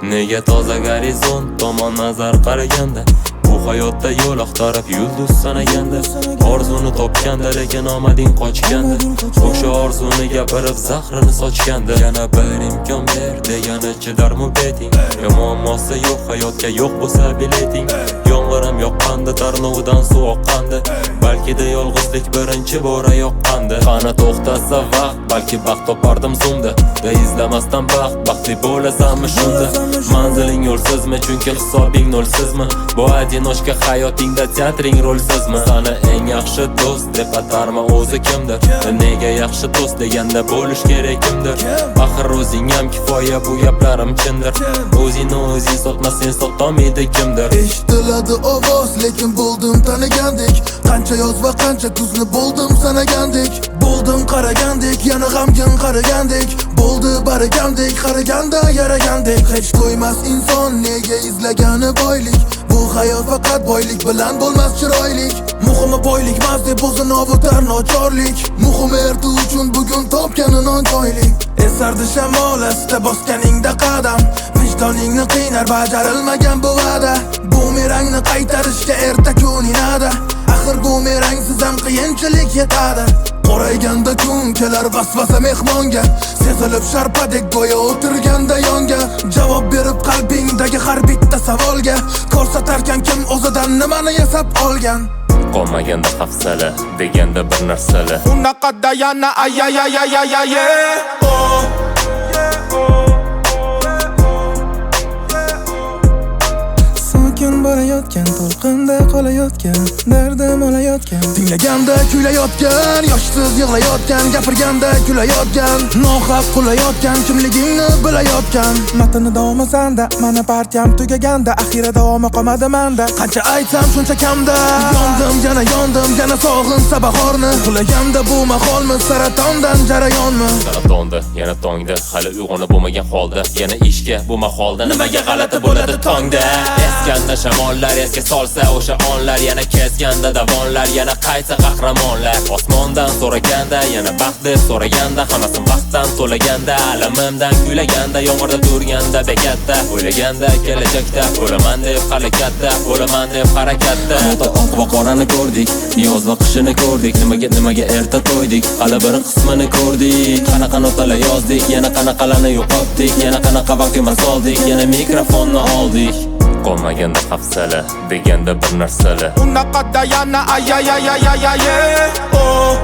Nega toza gorizont tomon nazar qaraganda, bu hayotda yo'l axtarib yulduz sanaganda, orzuni topganda lekin omading qochganda, o'sha orzuni gapirib zahrini sochganda, yana bir imkon ber degani chidarmi beting? Muammosi yo'q hayotga yo'q bo'lsa bileting. Yomg'ir ham yoqqanda, tarnovidan suv oqqanda, balkida yolg'izlik birinchi bora yoqqanda. Qani to'xtasa vaqt, balki baxt topardim zumda, da izlamasdan baxtli bo'lasanmi shunda? Manziling yo'lsizmi, chunki hisobing nolsizmi? Bu одиночка hayotingda teatring rolsizmi? Sana eng yaxshi do'st deb atarma o'zi kimdir? Nega yaxshi do'st deganda bo'lish kerak kimdir? Axir o'zing ham kifoya, bu gaplarim chindir. O'zingni o'zing sotma, sen sotolmaydi kimdir? Eshitiladi ovoz, lekin bo'ldim tanigandek. Qancha yoz va qancha kuzni bo'ldim sanagandek. Bo'ldim qaragandek, yana g'amgin qaragandek. Bo'ldi barakandek, qaraganda yaragandek. Hech to'ymas inson nega izlagani boylik. Bu hayot faqat boylik bilan bo'lmas chiroylik. Muhimi boylik emas deb o'zini ovutar nochorlik. Muhimi erta uchun bugun topgani nonjoylik. Esardi shamol asta bosganingda qadam, vijdoningni qiynar bajarilmagan bu va'da. Bumerangni qaytarishga erta kun inada. Axir bumerangsiz ham qiyinchilik yetadi. Qorayganda kun kelar vasvasa mehmonga, sezilib sharpadek go'yo o'tirganda yonga. Javob berib qalbingdagi har bitta savolga, ko'rsatarkan kim o'zidan nimani yasab olgan. Qolmaganda hafsala deganda bir narsalar. Unaqada yana ay oh. Sokin borayotgan, to'lqinda qolayotgan, dardim olayotgan, tinglaganda kuylayotgan, yoshsiz yig'layotgan, gapirganda kulayotgan, nohaq qulayotgan, kimligingni bilayotgan. Matni davomi sanda, mana partiyam tugaganda, axira davomi qolmadi menda. Qancha aytsam shuncha kamda. Yondim, yana sog'insa bahorni. Uxlaganda bu maholmi, saratondan jarayonmi? Saratonda, yana tongda, hali uyg'onib bo'lmagan holda, yana ishga bu maholda, nimaga g'alati bo'ladi tongda? Eskanda shamollar esga solsa o'sha onlar, yana kesganda davonlar, yana qayta qahramonlar. Osmondan so'raganda, yana baxt deb so'raganda, hammasi vaqtdan to'laganda, alamimdan kuylaganda, yomg'irda turganda bekatda, o'ylaganda kelajakda bo'laman deb harakatda, bo'laman deb harakatda. Oq va qorani ko'rdik, yoz va qishini ko'rdik, nimaga erta to'ydik, hali bir qismini ko'rdik. Qanaqa notalar yozdik, yana qanaqalarni yo'qotdik, yana qanaqa vaqtga soldik, yana mikrofonni oldik. Qolmaganda hafsala deganda bir narsalar. Unaqada yana ay oh.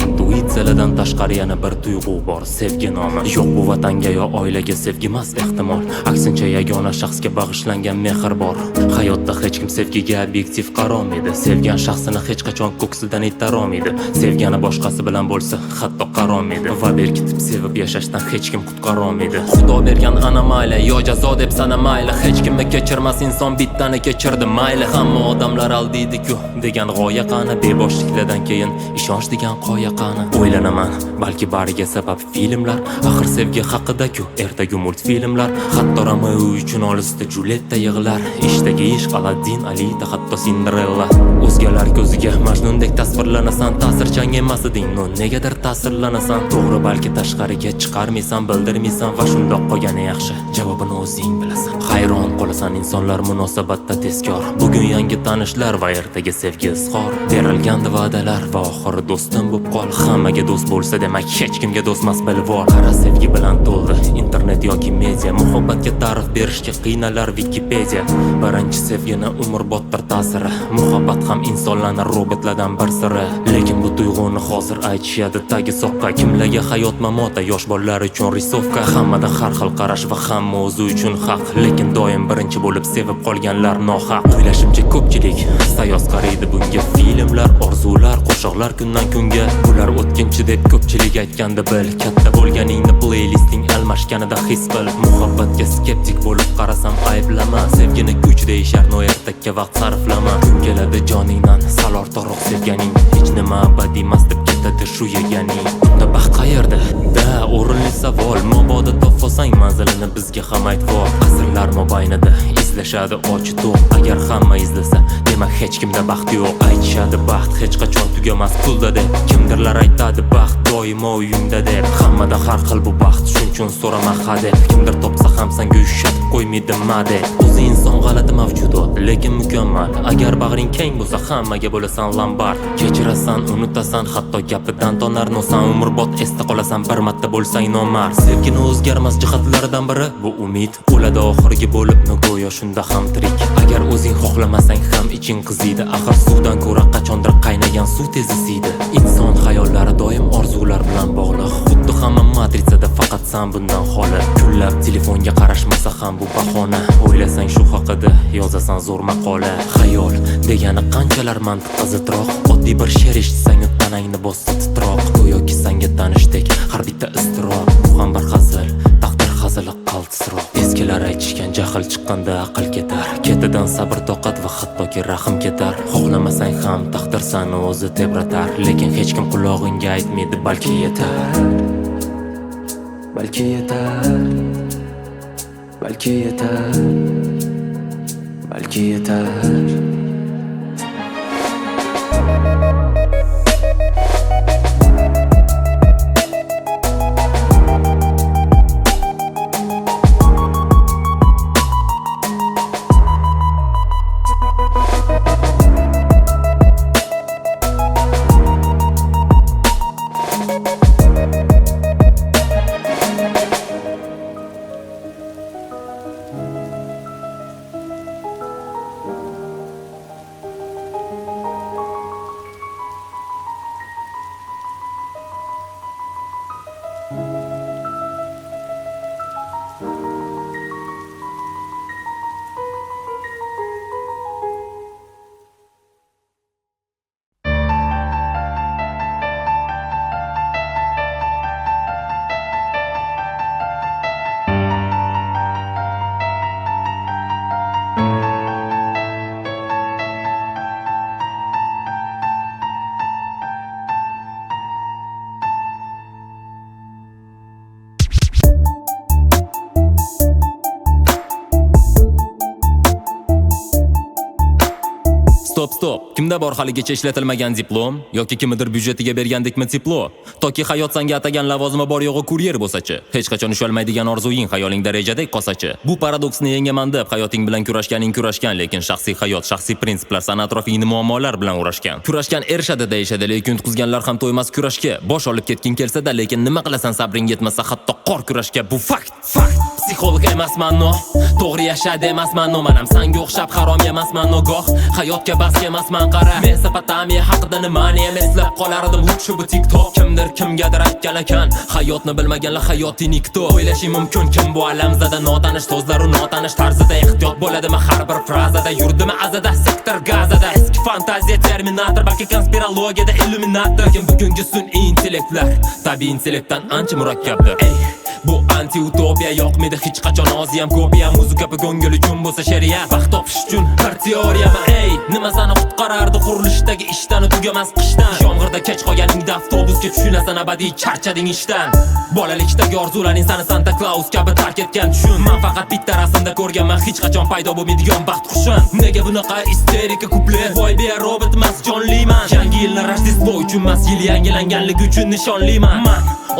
Intuitsiyalardan tashqari yana bir tuyg'u bor, sevgi nomi. Yo'q bu vatanga yo oilaga sevgi emas ehtimol, aksincha yagona shaxsga bag'ishlangan mehr bor. Hayotda hech kim sevgiga obyektiv qarolmaydi, sevgan shaxsini hech qachon ko'ksidan itarolmaydi. Sevgani boshqasi bilan bo'lsa hatto qarolmaydi, va berkitib sevib yashashdan hech kim qutqarolmaydi. Xudo bergan ana mayli, yo jazo deb sana mayli, hech kimni kechirmas inson bittani kechirdi mayli. Hamma odamlar aldiydi-ku degan g'oya qani, beboshliklardan keyin ishonch degan qoya qani. O'ylanaman, balki bariga sabab filmlar, axir sevgi haqida-ku ertaga multfilmlar. Hatto Romeo uchun olisda Julietta yig'lar, ishdagi ishq Aladdin, Alita, hatto Cinderella. O'zgalar ko'ziga Majnundek tasvirlanasan, ta'sirchan emas eding, no negadir ta'sirlanasan. To'g'ri, balki tashqariga chiqarmaysan, bildirmaysan, va shundoq qolgani yaxshi, javobini o'zing bilasan. Hayron qolasan insonlar munosabatda tezkor, bugun yangi tanishlar va ertaga sevgi izhor. Berilgan va'dalar va oxiri do'stim bo'lib qol. Hammaga do'st bo'lsa demak hech kimga do'stmas bilvor. Qara sevgi bilan to'ldi internet yoki media, muhabbatga ta'rif berishga qiynalar Wikipedia. Birinchi sevgini umrboddir ta'siri, muhabbat ham insonlarni robotlardan bir siri. Lekin bu tuyg'uni hozir aytishadi tagi soqqa. Kimlarga hayot mamota, yosh bolalar uchun risovka. Hammada har xil qarash va hamma o'zi uchun haq, lekin doim birinchi bo'lib sevib qolganlar nohaq. O'ylashimcha ko'pchilik sayoz qaraydi bunga, filmlar, orzular, qo'shiqlar kundan kunga. Bular o'tkinchi deb ko'pchilik aytganda bil, katta bo'lganingni playlisting almashganida his qil. Muhabbatga skeptik bo'lib qarasam ayblama, sevgini kuch deyishar, no ertakka vaqt sarflama. Kun keladi joningdan sal ortiqroq sevganing, hech nima abadiy emas deb ketadi shu yeganing. Unda baxt qayerda? Da o'rinli savol, mabodo topsang manzilini bizga ham aytvoq. Asrlar mobaynida izlashadi och to'q, agar hamma izlasa demak hech kimda baxt yo'q. Aytishadi baxt hech qachon tugamas pulda deb, kimdirlar aytadi baxt doimo uyingda deb. Hammada har xil bu baxt, shuning uchun so'rama hadeb. Kimdir topsa ham senga ushatib qo'ymaydi made. O'zi inson g'alati mavjudot, lekin mukammal. Agar bag'ring keng bo'lsa hammaga bo'lasan lombard. Kechirasan, unutasan, hatto gapidan tonar nosan, umrbod esda qolasan bir marta bo'lsang nomard. Sevgini o'zgarmas jihatlaridan biri bu umid, o'ladi oxirgi bo'lib go'yo shunda ham tirik. Agar o'zing xohlamasang ham iching qiziydi, axir suvdan ko'ra qachondir qaynagan suv tez isiydi. Inson hayollari doim orzular bilan bog'liq, xuddi hamma matritsada, faqat sen bundan xoli. Kunlab telefonga qarashmasa ham bu bahona, o'ylasang shu haqida yozasan zo'r maqola. Xayol degani qanchalar mantiqqa zidroq, oddiy bir she'r eshitsang tanangni bossa titroq. Go'yoki senga tanishdek har bitta iztirob, bu ham bir hazil, taqdir hazili qaltisroq. Eskilar aytishgan jahl chiqqanda aql ketar, ketidan sabr toqat va hattoki rahm ketar. Xohlamasang ham taqdir seni o'zi tebratar, lekin hech kim qulog'ingga aytmaydi balki yetar. Balki yetar, balki yetar, balki yetar. Stop. Kimda bor haligacha ishlatilmagan diplom yoki kimdir byudjetiga bergandekmi tiplo? Toki hayot senga atagan lavozimi bor yo'g'i kuryer bo'lsa-chi, hech qachon ushalmaydigan orzuying xayolingda rejadek qolsa-chi. Bu paradoksni yengaman deb hayoting bilan kurashgan, lekin shaxsiy hayot, shaxsiy prinsiplar san atrofingni muammolar bilan uğraşgan. Kurashgan erishadi deyishadi, lekin yutqizganlar ham to'ymas kurashga. Bosh olib ketging kelsa-da, lekin nima qilasan sabring yetmasa hatto qor kurashga. Bu fakt. Psixolog emasman, no. To'g'ri yashadi emasman, no. Manam senga o'xshab harom emasman, no. Goh hayotga bas emasman, qara. Mesopotamiya haqida nimani eslab qolardim, shu bu TikTok. Kimdir kimgadir aytgan ekan, hayotni bilmaganlar hayoti nikto. O'ylashing mumkin kim bu alamzada, notanish so'zlar u notanish tarzida. Ehtiyot bo'ladimi har bir frazada, yurdimi azada, sektor gazada. Eski fantaziya terminator, balki konspirologiyada illuminator. Lekin bugungi sun'iy intellektlar tabiiy intellektdan ancha murakkabdir. Bu anti-utopiya yoqmaydi hech qachon oziyam ko'piya. Muzika bu ko'ngil uchun bo'lsa shariat, vaqt topish uchun bir teoriyami? Nima seni qutqarardi qurilishdagi ishdan, tugamas qishdan. Yomg'irda kech qolganingda avtobusga tushinasan, abadiy charchading ishdan. Bolalikdagi orzularing seni Santa Claus kabi tark etgan tushun. Men faqat bitta rasmda ko'rganman hech qachon paydo bo'lmaydigan baxt qushim. Nega bunaqa isterika kuplet? Voy be robot emas, jonliman. Yangi yilni Rojdestvo uchun emas, yil yangilanganligi uchun nishonliman.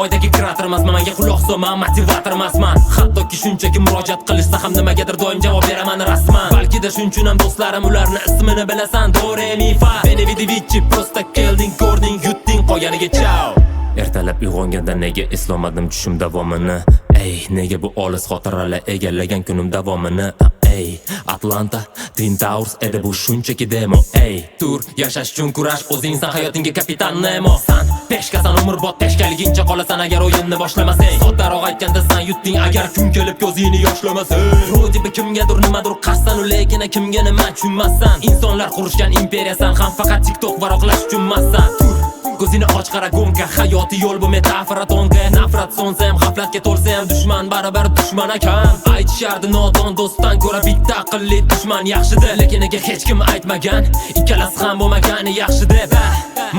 Oydagi kreator emasman, menga quloq solman, motivator emasman. Hattoki shunchaki murojaat qilishsa ham nimagadir doim javob beraman rasman. Balkida shunchun ham do'stlarim ularni ismini bilasan, do re mi fa. Beni vidivichi prosta kelding, ko'rding, yutding, qolganiga ciao. Ertalab uyg'onganda nega eslolmadim tushim davomini? Ey, nega bu olis xotiralar egallagan kunim davomini? Ey, Atlanta, Twin Towers edi bu shunchaki demo. Ey, tur, yashash uchun kurash, o'zingsan hayotingga kapitan Nemo. San peshkasan umrbod peshkaligincha qolasan agar o'yinni boshlamasang. Soddaroq aytganda san yutding agar kun kelib ko'zingni yoshlamasang. Rodibi kimgadir nimadir qasdan lekin kimga nima tushunmassan. Insonlar qurishgan imperiyasan, ham faqat TikTok varoqlash uchunmassan. Tur, ko'zini och qara gonka, hayoti yo'l bu metafora tonga. Nafrat sonsa ham g'aflatga to'lsa ham dushman baribir dushman ekan. Aytishardi nodon do'stdan ko'ra bitta aqlli dushman yaxshi-da, lekin nega hech kim aytmagan? Ikkalasi ham bo'lmagani yaxshi-da.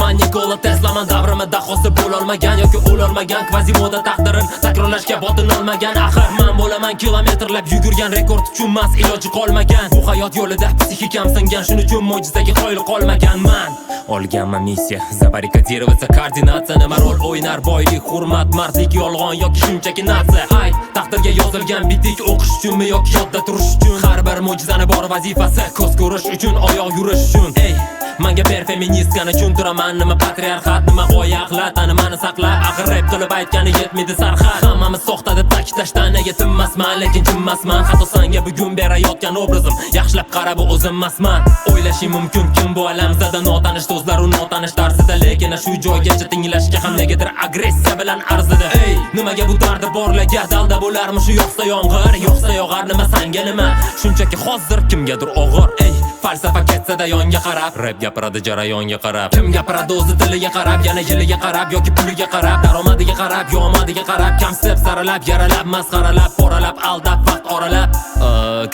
Manikola Teslaman davrimda dahosi bo'lolmagan yoki o'lolmagan, kvazimoda taqdirin takrorlashga botin olmagan. Axir men bo'laman kilometrlab yugurgan, rekord uchun mas iloji qolmagan. Bu hayot yo'lida psixikam singan, shuning uchun mo'jizaga qoyil qolmaganman. Olganman missiya, zabarikadirovat koordinatsiya. Nima rol o'ynar boylik, hurmat, mardlik, yolg'on yoki shunchaki natsiya? Ay, taqdirga yozilgan bitik o'qish uchunmi yoki yodda turish uchun? Har bir mo'jizani bor vazifasi, ko'z ko'rish uchun, oyoq yurish uchun. Ey, menga ber feministkani tushuntiraman, nima patriarxat, nima g'oya axlat, nimani saqlab, axir rap qilib aytgani yetmaydi sarxat. Hammamiz soxta deb ta'kidlashdan nega tinmasman, lekin jimmasman. Hatto senga bugun berayotgan obrazim, yaxshilab qara bu o'zimmasman. O'ylashing mumkin kim bu alamzada notanish do'stlar u notanish tarzida, lekin shu joygacha tinglashga ham negadir agressiya bilan arzida. Ey, nimaga bu dardi borlarga dalda bo'larmi shu yoqsa yomg'ir, yoqsa yog'ar, nima senga nima? Shunchaki hozir kimgadir og'ir. Ey, falsafa ketsada yonga qarab, rap gapiradi jarayonga qarab. Kim gapiradi o'zi diliga qarab, yana yiliga qarab yoki puliga qarab, daromadiga qarab, yomadiga qarab, kamsib saralab, yaralab, masxaralab, poralab, aldab, vaqt oralab.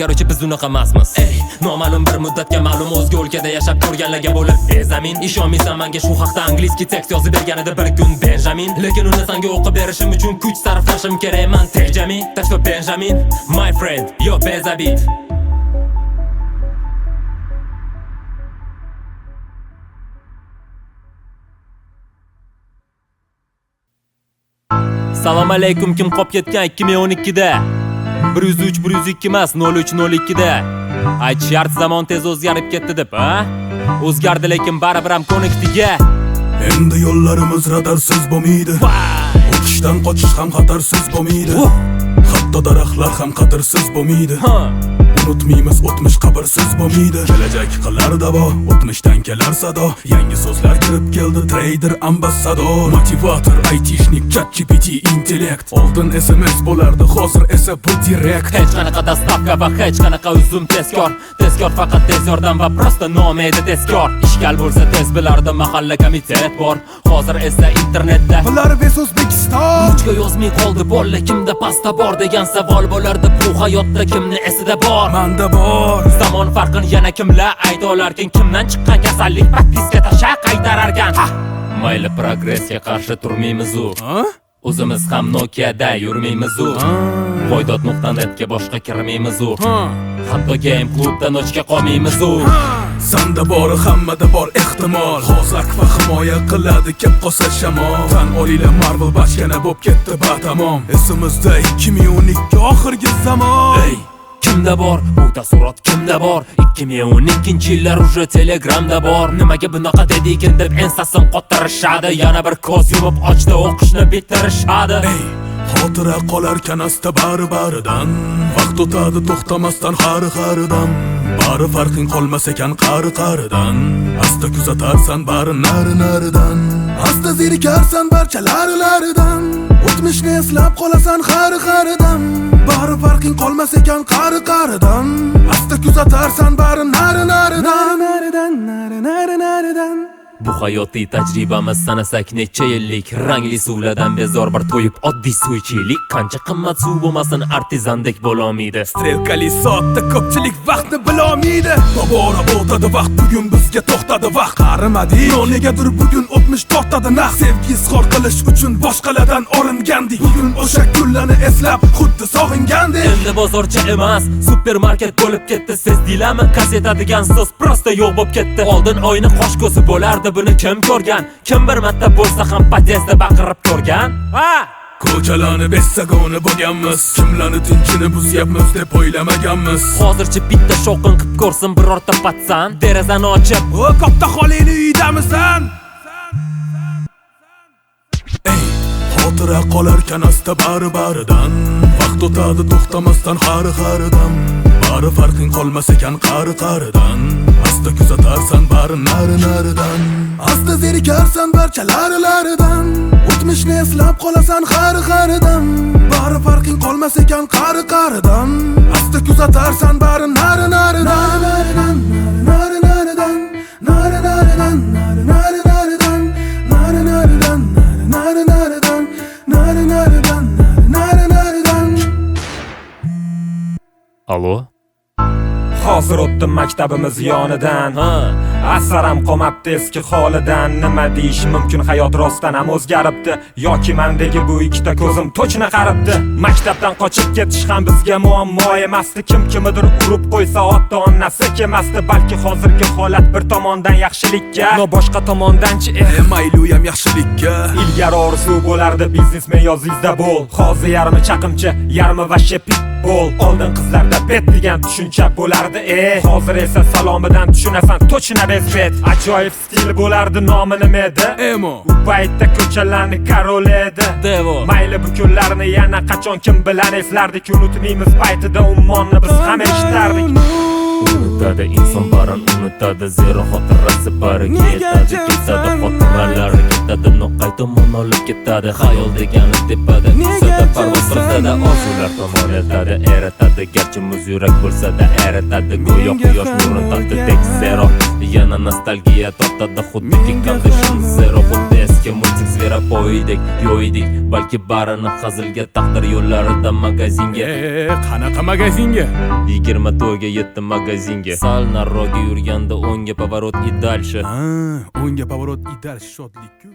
Короче, biz unaqa emasmiz. Ey, noma'lum bir muddatga ma'lum o'zga o'lkada yashab ko'rganlarga bo'lib, zamin ishonmaysan menga shu haqda angliskiy tekst yozib bergan edi bir kun Benjamin. Lekin uni senga o'qib berishim uchun kuch sarflashim kerak, men terjami, tashqi Benjamin, my friend, yo bezabit. Salom alaykum, kim qop ketgan 2012da? 103 102 emas, 03 02da. Aytishart zamon tez o'zgarib ketdi deb, ha? O'zgardi lekin baribir ham ko'nikdiga. Endi yo'llarimiz radarsiz bo'lmaydi. O'tishdan qochish ham xatarsiz bo'lmaydi. Hatto daraxtlar ham qadirsiz bo'lmaydi. Unutmaymiz o'tmish qabrsiz bo'lmaydi. Kelajak qilar davo, o'tmishdan kelar sado. Yangi so'zlar kirib keldi, trader, ambassador, motivator, aytishnik, ChatGPT, intellekt. Oldin SMS bo'lardi, hozir esa bu direkt. Hech qanaqa dastavka va hech qanaqa uzum tezkor. Tezkor faqat tez yordam va prosta nomi edi tezkor. Ishkal bo'lsa tez bilardi, mahalla komitet bor. Hozir esa internetda Bular ves O'zbekiston. Ruchka yozmay qoldi bolla, kimda pasta bor degan savol bo'lardi. Bu hayotda kimni esida bor? Manda bor. Zamon farqini yana kimlar ayta olarkin? Kimdan chiqqan kasallik propiska tasha qaytararkan? Mayli progressga qarshi turmaymiz u. O'zimiz ham Nokia'da yurmaymiz u. Voydod.netga boshqa kirmaymiz u. Hatto game klubdan ochga qolmaymiz u. Sanda bor, hammada bor ehtimol. Hozak va himoya qiladi kep qolsa shamol. Tan olinglar, Marvel bachkana bo'lib ketdi batamom. Esimizda 2012 oxirgi zamon. Ey, kimda bor? Bu taassurot kimda bor? 2012-yillar uje Telegramda bor. Nimaga bunaqa dedikin deb ensasin qotirishadi. Yana bir ko'z yumib ochda o'qishni bitirishadi. Ey, xotira qolarkan asta bari-baridan. Vaqt o'tadi to'xtamasdan xari-xaridan. Bari farqing qolmas ekan qari-qaridan. Asta kuzatarsan bari nari-naridan. Asta zerikarsan barchalari-laridan. O'tmishni eslab qolasan xari-xaridan. Bari farqing qolmas ekan qari-qaridan. Asta kuzatarsan bari nari-naridan. Nari-naridan. Bu hayotiy tajribamiz sanasak necha yillik. Rangli suvlardan bezor bir to'yib oddiy suv ichaylik. Qancha qimmat suv bo'lmasin artizandek bo'lolmaydi. Strelkali soatda ko'pchilik vaqtni bilolmaydi. Tobora o'tadi vaqt, bugun bizga to'xtadi vaqt. Qarimadik, negadir bugun o'tmish tortadi naq. Sevgi izhor qilish uchun boshqalardan olingandik. Bugun o'sha kunlarni eslab xuddi sog'ingandik. Endi bozorcha emas, supermarket bo'lib ketdi. Sezdinglarmi? Kaseta degan so'z prosta yo'q bo'lib ketdi. Oldin oyni qosh ko'zi bo'lardi, buni kim ko'rgan? Kim bir marta bo'lsa ham podyezdda baqirib ko'rgan? Ha! Ko'chalarni bessagona bo'lganmiz. Kimlarni tinchini buzyapmiz deb o'ylamaganmiz. Hozircha bitta shovqin qilib ko'rsin birorta patsan. Derazani ochib, "O, katta xolingni uydamisan?" Ey, xotira qolarkan asta bari-baridan. Vaqt o'tadi to'xtamasdan har-haridan. Bari farqing qolmas ekan qari-qaridan. Asta kuzatarsan bari nari-naridan. Asta zerikarsan barcha lari-laridan. O'tmishni eslab qolasan har-haridan. Bari farqing qolmas ekan qari-qaridan. Asta kuzatarsan bari nari-naridan. Nari-naridan, nari-naridan, nari-naridan, nari-naridan, nari-naridan, nari-naridan, nari-naridan. Allo? Hozir o'tdim maktabimiz yonidan. Asaram qolmabdi eski holidan. Nima deyish mumkin, hayot rostdan ham o'zgaribdi yoki mendagi bu ikkita ko'zim to'chna qaribdi. Maktabdan qochib ketish ham bizga muammo emasdi. Kim kimidir urib qo'ysa ota-onasi kelmasdi. Balki hozirgi holat bir tomondan yaxshilikka, no boshqa tomondanchi Mayli u ham yaxshilikka. ilgari orzu bo'lardi biznesmen yozingizda bo'l. Hozir yarmi chaqimchi, yarmi vashshe pitbull. Oldin qizlarda bet degan tushuncha bo'lardi. Hozir esa salomidan tushunasan to'chna bezbet. Ajoyib stil bo'lardi, nomi nima edi? Emo. U paytda ko'chalarni karol edi. Devo. Mayli bu kunlarni yana qachon kim bilan eslardik. Unutmaymiz paytida ummonni biz ham eshitardik. Unutadi inson barin unutadi, zero xotirasi bariga yetadi. Ketadi xotiralari ketadi, noqay tomon olib ketadi. Xayol degani tepada, tusada parvoz qiladi, orzular tomon etadi. Eritadi garchi muz yurak bo'lsa-da eritadi. Go'yo quyosh nurini tortadek zero. Yana nostalgiya tortadi xuddiki condition zero. Xuddi eski multik zveropoydek yo'ydik. Balki barini hazilga taqdir yo'llarida magazinga. Qanaqa magazinga? 20 to'yga yetdim magazinga. Sal nariroqga yurganda o'ngga поворот и дальше. O'ngga поворот и дальше shodlik-ku.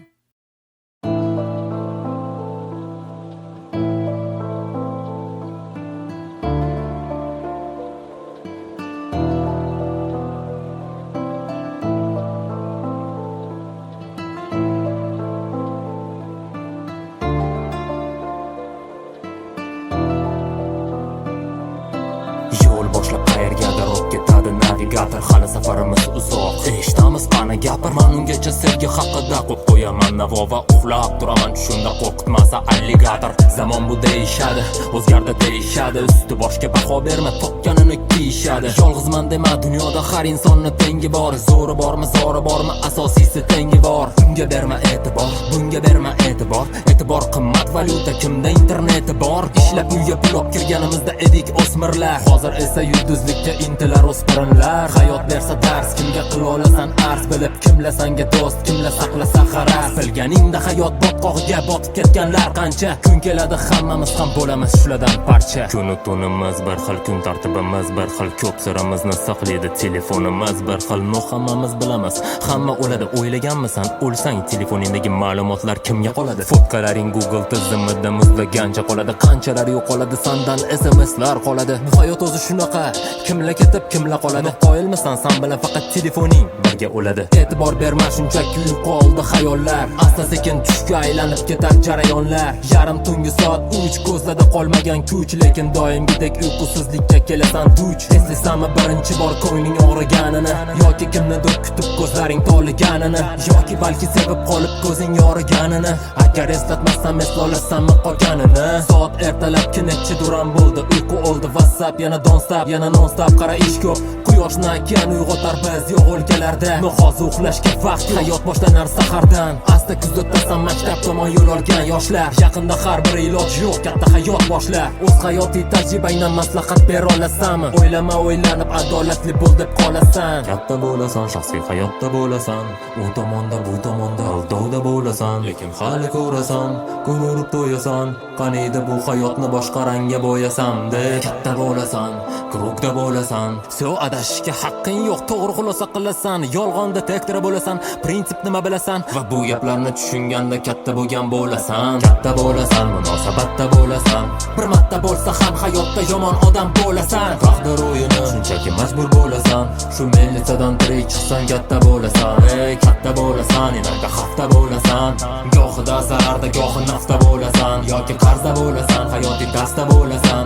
Yo'l boshlab qayergadir olib ketadi navigator. Hali safarimiz uzoq. Eshitamiz qani gapir. Men ungacha sevgi haqida qo'yib qo'yaman navo va uxlab turaman tushimda qo'rqitmasa alligator. Zamon bu deyishadi, o'zgardi deyishadi. Usti boshga baho berma, topganini kiyishadi. Yolg'izman dema, dunyoda har insonni tengi bor. Zo'ri bormi, zori bormi, asosiysi tengi bor. Bunga berma e'tibor, bunga berma e'tibor. E'tibor qimmat valyuta, kimda interneti bor. Ishlab uyga pul olib kirganimizda edik o'smirlar. Hozir esa yulduzlikka intilar o'spirinlar. Hayot bersa dars, kimga qila olasan arz. Bilib kimlasanga do'st, kimla saqlasa xaras. Bilganingda hayot botqog'iga botib ketganlar qancha. Kun keladi hammamiz ham bo'lamiz shulardan parcha. Kunu tunimiz bir xil, kun tartibimiz bir xil. Ko'p sirimizni saqlaydi telefonimiz bir xil. No hammamiz bilamiz, hamma o'ladi. O'ylaganmisan, o'lsang telefoningdagi ma'lumotlar kimga qoladi? Fotkalaring Google tizimida muzlagancha qoladi. Qanchalar yo'qoladi, sandan SMSlar qoladi. Bu hayot o'zi shunaqa, kimla ketib kimla qoladi. Qoyilmisan san bilan faqat telefoning birga o'ladi. E'tibor berma shunchaki yo'qoldi xayollar. Asta sekin tushga aylanib ketar jarayonlar. Yarim tungi soat 3 ko'zlada qolmagan kuch, lekin doimgidek uyqusizlikka kelasan duch. Eslasanmi birinchi bor ko'ngling og'riganini, yoki kimnidir kutib ko'zlaring toliganini, yoki balki sevib qolib ko'zing yoriganini. Agar eslatmasam eslolasanmi qolganini. Soat ertalabki necha duram bo'ldi, uyqu oldi WhatsApp yana don't stop, yana non stop. Qara ish ko'p, quyoshni okean uyg'otar biz yo'q o'lkalarda. Hozir uxlashga vaqt, hayot boshlanar sahardan. Asta kuzatasan maktab tomon yo'l olgan yoshlar. Yaqinda har bir iloj yo'q, katta hayot boshlar. O'z hayotiy tajribangdan maslahat bera olasanmi? O'ylama, o'ylanib adolatli bo'l deb qolasan. Katta bo'lasan, shaxsiy hayotda bo'lasan. U tomonda, bu tomonda, aldovda bo'lasan. Lekin hali ko'rasan, kun urib to'yasan. Qaniydi bu hayotni boshqa rangga bo'yasam deb. Katta bo'lasan, krugda bo'lasan. So adashishga haqqing yo'q, to'g'ri xulosa qilasan. Yolg'onda tektra bo'lasan, prinsip nima bilasan. Va bu gaplarni tushunganda katta bo'lgan bo'lasan. Katta bo'lasan, munosabatda bo'lasan. Bir marta bo'lsa ham hayotda yomon odam bo'lasan. Taqdir o'yini shunchaki majbur bo'lasan. Shu milisadan tirik chiqsan katta bo'lasan. Ey katta bo'lasan, inorga hafta bo'lasan. Gohida zararda, gohi nafta bo'lasan. Yoki qarzda bo'lasan, hayotiy darsda bo'lasan.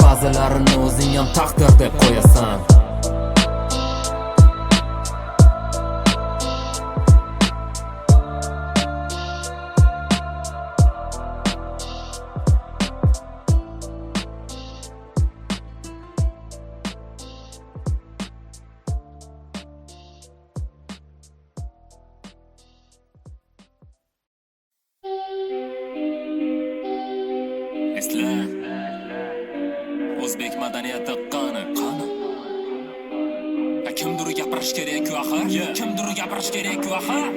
Ba'zilarini o'zing ham taqdir deb qo'yasan. O'zbek madaniyati qani? Kimdir gapirish kerak-ku axir? Kimdir gapirish kerak-ku axir?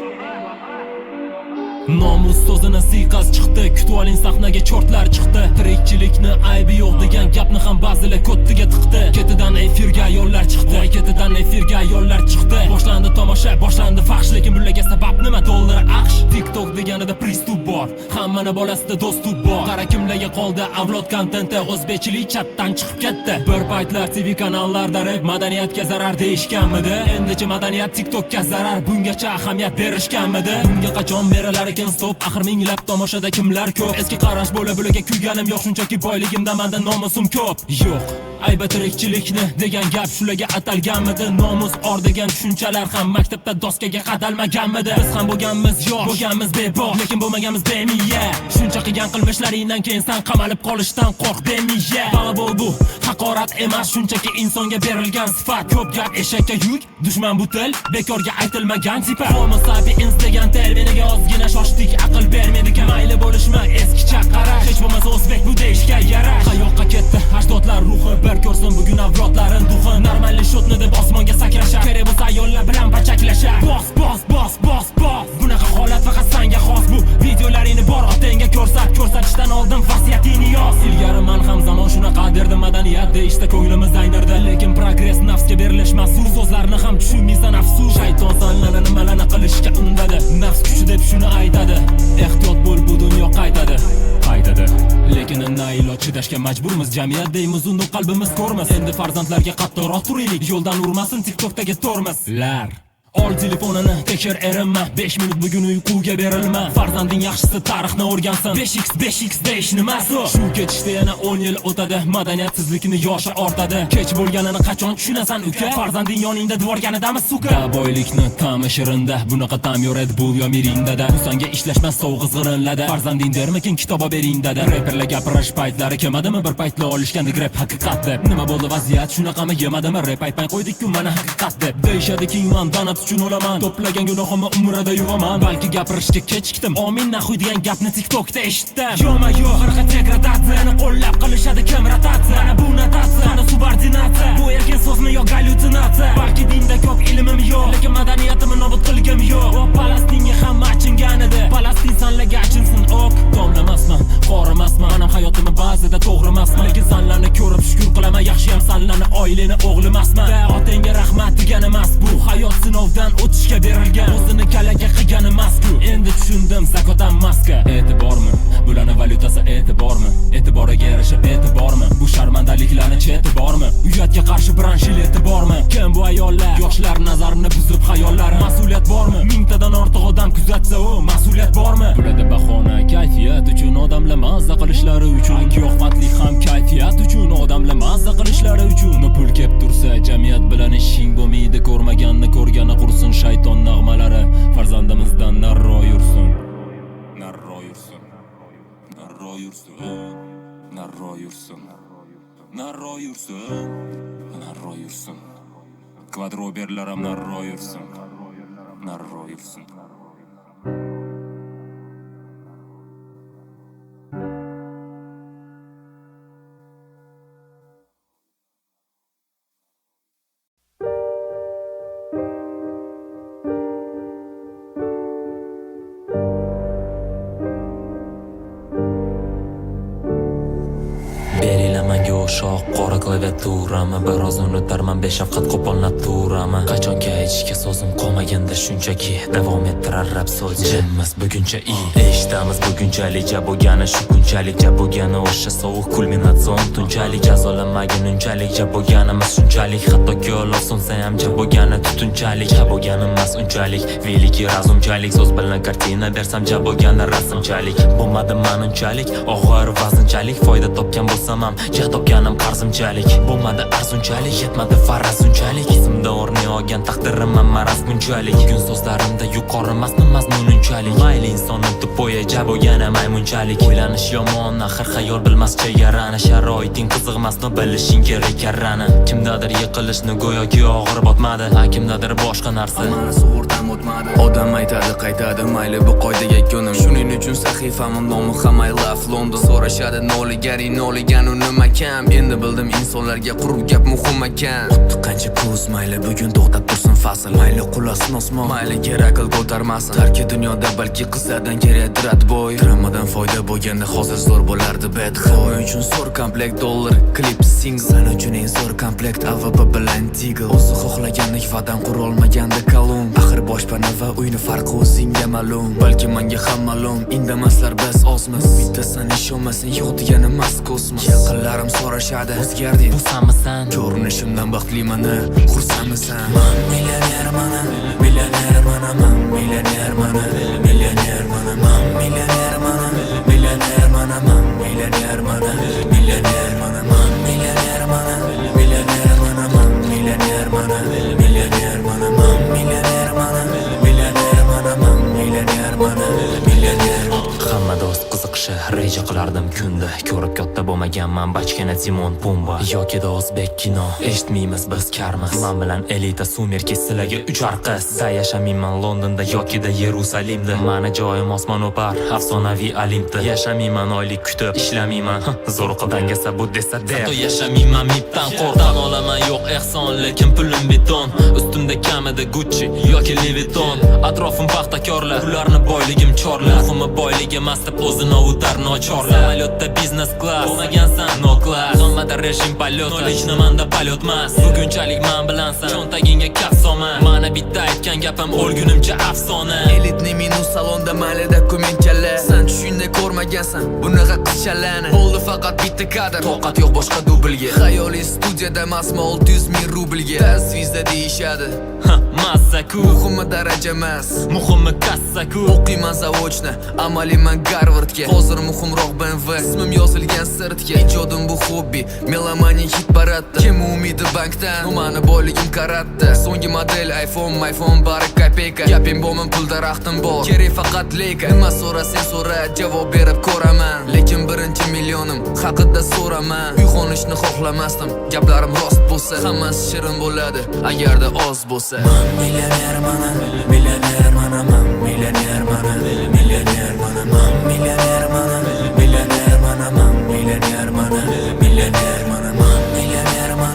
Nomus so'zini siyqas chiqdi, kutib oling sahnaga chortlar chiqdi. Tirikchilikni aybi yo'q degan gapni ham ba'zilar ko'ttiga tiqdi. Ketidan efirga yo'llar chiqdi, ketidan efirga yo'llar chiqdi. Boshlandi tomosha, boshlandi faxsh, lekin bularga sabab nima? Dollar aqsh. TikTok deganida pristup bor, hammani bolasida do'stu bor. Qara kimlarga qoldi avlod kontenti, o'zbekchilik chatdan chiqib ketdi. Bir paytlar TV kanallarda rap madaniyatga zarar deyishganmidi? Endichi madaniyat TikTokka zarar, bungacha ahamiyat berishganmidi? Bunga qachon berilar ekan stop? Axir minglab tomoshada kimlar ko'p? Eski qarash bo'la bularga kuyganim yo'q, shunchaki boyligimda menda nomusum ko'p. Yo'q, ayba tirikchilikni degan gap shularga atalganmidi? Nomus or degan tushunchalar ham maktabda doskaga qadalmaganmidi? Biz ham bo'lganmiz yo'q, bo'lganmiz bebor, lekin bo'lmaganmiz bemiya. Shuncha qilgan qilmishlaringdan keyin san qamalib qolishdan qo'rq bemiya. Bu haqorat emas, shunchaki insonga berilgan sifat. Ko'p gap eshakka yuk, dushman bu til, bekorga aytilmagan tipa. Homo sapiens degan terminiga ozgina shoshdik, aql bermaydigan. Mayli bo'lishma eskicha qarash, hech bo'lmasa o'zbek bu deyishga yarash. Qayoqqa ketdi ajdodlar ruhi? Bir ko'rsin bugun avlodlarin duxi. Normalli shotni deb osmonga sakrashar, kerak bo'lsa ayollar bilan bachaklashar. Bos. Bunaqa holat faqat senga xos. Bu videolaringni bor otangga ko'rsatishdan oldin vasiyatingni yoz. Ilgari men ham zamon shunaqa derdim, madaniyat deyishda ko'nglimiz aynirdi, lekin progress nafsga berilishmas. Bu so'zlarni ham tushunmaysan afsus. Shayton sanlarni nimalarni qilishga undadi, nafs kuchi deb shuni aytadi. Ehtiyot bo'l, bu dunyo qaytadi. Lekin nailo chidashga majburmiz, jamiyat deymiz, unda qalbimiz ko'rmas. Endi farzandlarga qattiqroq turaylik, yo'ldan urmasin TikTokdagi tormizlar. Ol telefonini, tekshir erinma, 5 minut bugun uyquga berilma. Farzanding yaxshisi tarixni o'rgansin, 5x deyish nimasi? Shu ketishda yana 10 yil o'tadi, madaniyatsizlikni yoshi ortadi. Kech bo'lganini qachon tushunasan uka? Farzanding yoningda dvorganidami suka? Boylikni ta'mi shirinda, bunaqa ta'm yo'radi bu yo miringda-da. Bu senga ishlashmas sovuq g'irinlada. Farzanding dermikin kitoba bering dada. Reperlar gapirish paytlari kelmadimi? Bir paytlar olishgandik rap haqiqat deb. Nima bo'ldi vaziyat shunaqami? Yemadimi? Rap aytmay qo'ydik-ku mana haqiqat deb. Deyishadiki man donat uchun o'laman, to'plagan gunohimni umrida yuvaman. Balki gapirishga kechikdim, omin nahuy degan gapni TikTokda eshitdim. Yo'ma yo'q, harqa degradatsiyani qo'llab qilishadi kim rotatsiya. Mana bu notatsiya, mana subordinatsiya. Bu erkin so'zmi yo gallyutsinatsiya? Balki dinda ko'p ilmim yo'q, lekin madaniyatimni nobud qilgim yo'q. O Falastinga hamma achingan edi, Falastin sanlarga achinsin ok. Tomlamasman, qorimasman, menam hayotimni ba'zida to'g'rimasman, lekin sanlarni ko'rib shukr qilaman. Yaxshiyam sanlarni oilani o'g'limasman. Otangga rahmat degan emas bu, hayot sinovdan o'tishga berilgan, o'zini kalaga qilgan emas-ku. Endi tushundim, zakotan maska. E'tibormi? Bularning valyutasi e'tibormi? E'tiboriga yarashib e'tibormi? Bu sharmandaliklarni cheti bormi? Uyatga qarshi branshil e'tibormi? Kim bu ayollar? Yoshlar nazarini buzib xayollari. Mas'uliyat bormi? Mingtadan ortiq odam kuzatsa, o mas'uliyat bormi? Bularda bahona kayfiyat uchun, odamlar mazza qilishlari uchun. Giyohvandlik ham kayfiyat uchun, odamlar mazza qilishlari uchun. Pul kep tursa jamiyat bilan ishing bo'lmaydi, ko'rmaganni ko'rgani qursin. Shayton nag'malari farzandimizdan narro yursin. Narro yursin. Kvadroberlar ham narro yursin. Manga o'shoq qora klaviaturami, biroz unutarman beshafqat qo'pol naturami. Qachonki aytishga so'zim qolmaganda shunchaki davom ettirar rap so'z. Jinmiz buguncha eshitamiz bugunchalik ja bo'lgani shu kunchalik, ja bo'lgani o'sha sovuq kulminatsion tunchalik. Jazolanmagin unchalik, ja bo'lganimiz shunchalik, hattoki olos so'nsa ham ja bo'lgani tutunchalik. Ja bo'lganimiz unchalik, veliki razumchalik. So'z bilan kartina bersam ja bo'lgani rasmchalik. Bo'lmadi men unchalik og'ir vaznchalik, foyda topgan bo'lsam ham ja topgan berganim qarzimchalik bo'lmadi arzunchalik, yetmadi faraz unchalik. Isimda o'rni olgan taqdirimman maraz bunchalik. Bugun so'zlarimda yuqori emasmi mazmun unchalik. Mayli insonni deb bo'yaja bo'lgani maymunchalik. O'ylanish yomon, axir xayol bilmas chegarani. Sharoiting qiziqmasni bilishing kerak karrani. Kimdadir yiqilishni go'yoki og'ir botmadi, kimdadir boshqa narsa sug'urtam o'tmadi. Odam aytadi qaytadi, mayli bu qoidaga ko'nim. Shuning uchun sahifamning nomi ham I love London. So'rashadi noligan u nima kam. Endi bildim insonlarga qurib gap muhim ekan. Xuddi qancha ko'z mayli bugun to'xtab tursin fasl, mayli qulasin osmon, mayli kerakil ko'tarmasin. Tarki dunyoda balki qizlardan kerakdir atboy. Dramadan foyda bo'lganda hozir zo'r bo'lardi bet. Xo'y uchun zo'r komplekt dollar, klip single. Sen uchun eng zo'r komplekt AVP bilan Tigl. O'zi xohlagandek vadan qurolmaganda kalum. Axir boshpana va uyni farqi o'zingga ma'lum. Balki menga ham ma'lum, indamaslar biz ozmiz. Bittasan ishonmasin, yo'q degani emas kosmos. Yaqinlarim so'rashadi, o'zgarding bu sanmisan? Ko'rinishimdan baxtliman, xursandmisan? Men millionerman, millionerman, men millionerman, millionerman, men millionerman, millionerman, men millionerman, millionerman, men millionerman, millionerman, men millionerman, millionerman, men millionerman, millionerman, men millionerman, millionerman. Hamma do'st qiziqishi reja qilardim kunda. Ko'rib katta bo'lmaganman bachkana Timon Pumba yoki da o'zbek kino. Eshitmaymiz biz karmiz. Men bilan elita sumerki sizlarga uchar qiz. Yashamayman Londonda yoki da Yerusalimda. Mani joyim osmon o'par, afsonaviy Olimpda. Yashamayman oylik kutib, ishlamayman zo'r qildangasa bu desa der. Hatto yashamayman mibdan qo'rqdan olaman yo'q ehson, lekin pulim beton. Ustimda kamida Gucci yoki Louis Vuitton. Atrofim paxtakorlar, ularni boyligim chorlar. Muhimi boyligi emas deb o'zini ovutar nochorlar. Samolyotda business class, bo'lmagansan no class. Hammada rejim polyot, hech nimanda polyot emas. Bugunchalik men bilansan, cho'ntagingga kaf solma. Mana bitta aytgan gapim o'lgunimcha afsona. Elitni minus salonda mayli dokumentchalar. Sen tushingda ko'rmagansan bunaqa qizchalarni. Bo'ldi faqat bitta kadr, toqat yo'q boshqa dublga. Xayoliy studiyada emasmi 600 ming rublga. Tasvizda deyishadi, massaku. Muhimi daraja emas, muhimi kassaku. O'qiyman zavodni, amaliman Garvardga. Hozir muhimroq BMW, ismim yozilgan sirtga. Ijodim bu hobbi, melomaniya hit paradda. Kim umidi bankdan, mani boyligim karatda. So'nggi model iPhone bari kopeyka. Gapim bo'lmin pul daraxtim bor, kerak faqat leyka. Nima so'rasang so'ra, javob berib ko'raman. Lekin birinchi millionim haqida so'raman. Uyg'onishni xohlamasdim, gaplarim rost bo'lsa. Hammasi shirin bo'ladi agarda oz bo'lsa. Men millionerman, millionerman, men millionerman, millionerman, men millionerman, millionerman, men millionerman, millionerman, men millionerman, millionerman,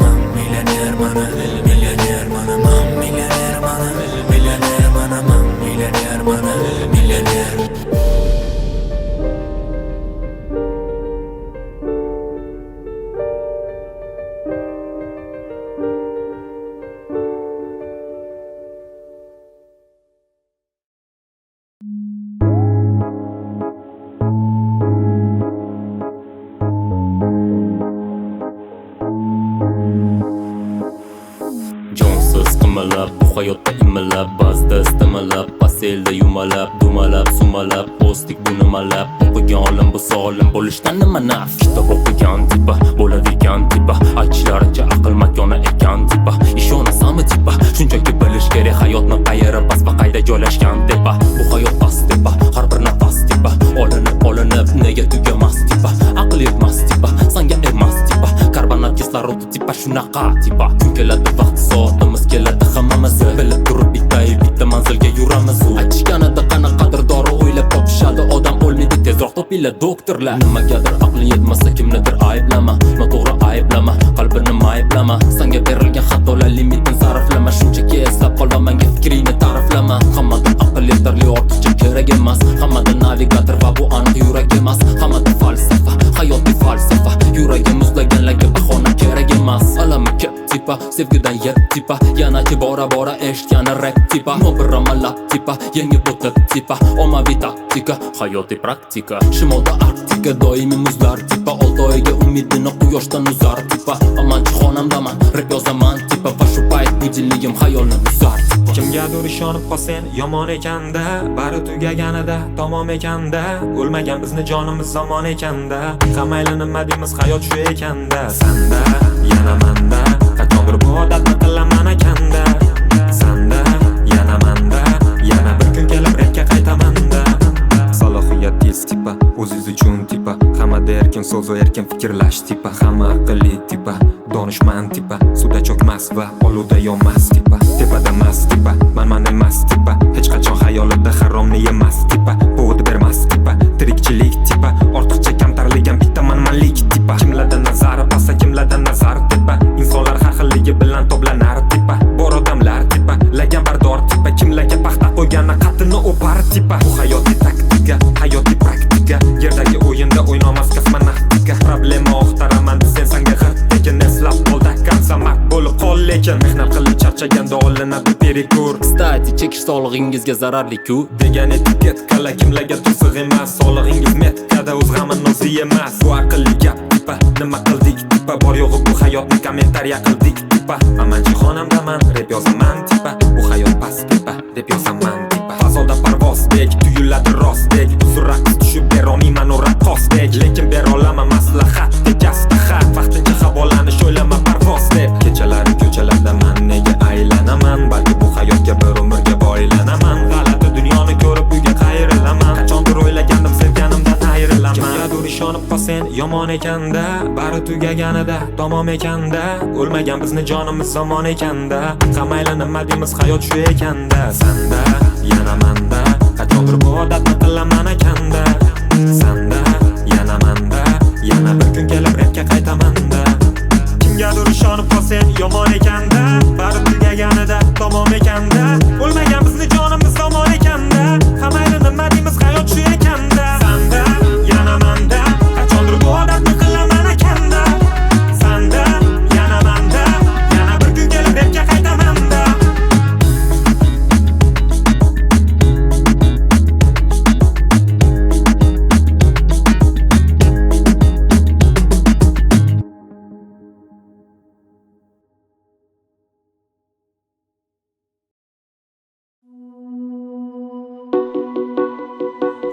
men millionerman, millionerman, men millionerman, millionerman, men millionerman, millionerman. Bu hayotda imillab, ba'zida istamalab, paselda yumalab, dumalab, sumalab, o'stik bu nimalab. O'qigan olim bu solim bo'lishdan nima naf? Kitob o'qigan tipa, bo'ladigan tipa, aytishlaricha aql makoni ekan tipa. Ishonasanmi tipa? Shunchaki bilish kerak hayotni qayerda past va qayda joylashgan tepa. Bu hayot past tepa, har bir nafas tipa. Olinib nega tugamas tipa. Aql yetmas tipa, sanga emas tipa. Karbonat kislorod tipa shunaqa tipa. Kun keladi vaqt soatimiz keladi hammamiz bilib turib bitta manzilga yuramiz. Aytishganida qanaqadir dori o'ylab topishadi. Odam o'lmaydi tezroq topinglar doktorlar. Nimagadir aqli yetmasa kimnidir ayblama, noto'g'ri ayblama, qalbini ayblama. Senga berilgan xatolar limitini sarflama. Shunchaki eslab qol va menga fikringni ta'riflama. Hammada aql yetarli ortiqcha kerak emas. Hammada navigator va bu aniq yurak emas. Hammada falsafa, hayotiy falsafa. Yuragim muzlaganlarga bahona kerak emas. Alami kep tipa sevgidan yer tipa yanaki bora bora eshitgani rap tipa bir amallab tipa yangi bo'tib tipa ommaviy taktika hayotiy praktika shimolda arktika doimiy muzlar tipa 6 oyga umidini quyoshdan uzar tipa amanchi xonamdaman rap yozaman tipa va shu payt budilligim xayolni buzar tipa Kimgadir ishonib qolsen yomon ekanda bari tugaganida tamom ekanda o'lmagan bizni jonimiz zamon ekanda qamayli nima deymiz hayot shu ekanda sanda yana manda qachondir bu odatni qilaman ekanda sanda yana manda yana bir kun kelib repga qaytamanda salohiyat tez tipa o'zingiz uchun tipa hamma erkin so'z va erkin fikrlash tipa hamma aqlli tipa donishmand tipa suvda cho'kmas va oluvda yonmas tipa tepada mas tipa man emas tipa hech qachon xayolida haromni yemas tipa povod bermas tipa tirikchilik tipa ortiqcha kamtarligim bitta manmanlik tipa kimlardan nazar pasta kimlardan nazar tipa insonlar har xilligi bilan to'planar tipa bor odamlar tipa lagan bardor tipa kimlarga paxta qo'ygani qattini o'par tipa bu hayotiy taktika hayotiy praktika yerdagi o'yinda o'ynamas kosmonavtika problema oxtaraman sen sanga g'irtdekin eslab qolda konsamat bo'lib qol lekin mehnat qilib charchaganda olinadi perikur kstati chekish sog'lig'ingizga zararli-ku degan etiketkala kimlarga tursiq emas sog'lig'ingiz metkada o'z g'amini o'zi yemas bu aqlli gap tipa nima qildik tipa bor yo'g'i bu hayotni kommentariya qildik tipa amanchi xonamdaman rap yozaman tipa bu hayot past tipa deb yozaman tipa fazoda parvozdek tuyuladi rostdek surraqs tushib berolmayman u raqqosdek lekin berolaman maslahat tekasda xat vaqtincha havolanish o'ylama parvoz deb kechalari ko'chalarda man nega aylanaman balki bu hayotga bir umrga boylanaman g'alati dunyoni ko'rib uyga qayrilaman qachondir o'ylagandim sevganimdan ayrilaman kimgadir ishonib qolsen yomon ekanda bari tugaganida tamom ekanda o'lmagan bizni jonimiz zamon ekanda qamayli nima deymiz hayot shu ekanda sanda yana manda qachondir bu odatni qilaman ekanda sanda yana manda yana bir kun kelib repga qaytamanda kimgadir ishonib qolsen yomon ekanda bari tugaganida tamom ekanda o'lmagan bizni jonimiz zamon ekanda qamayli nima deymiz hayot shu ekanda sanda yana manda qachondir bu odatni qilaman ekanda sanda yana manda yana bir kun kelib repga qaytamanda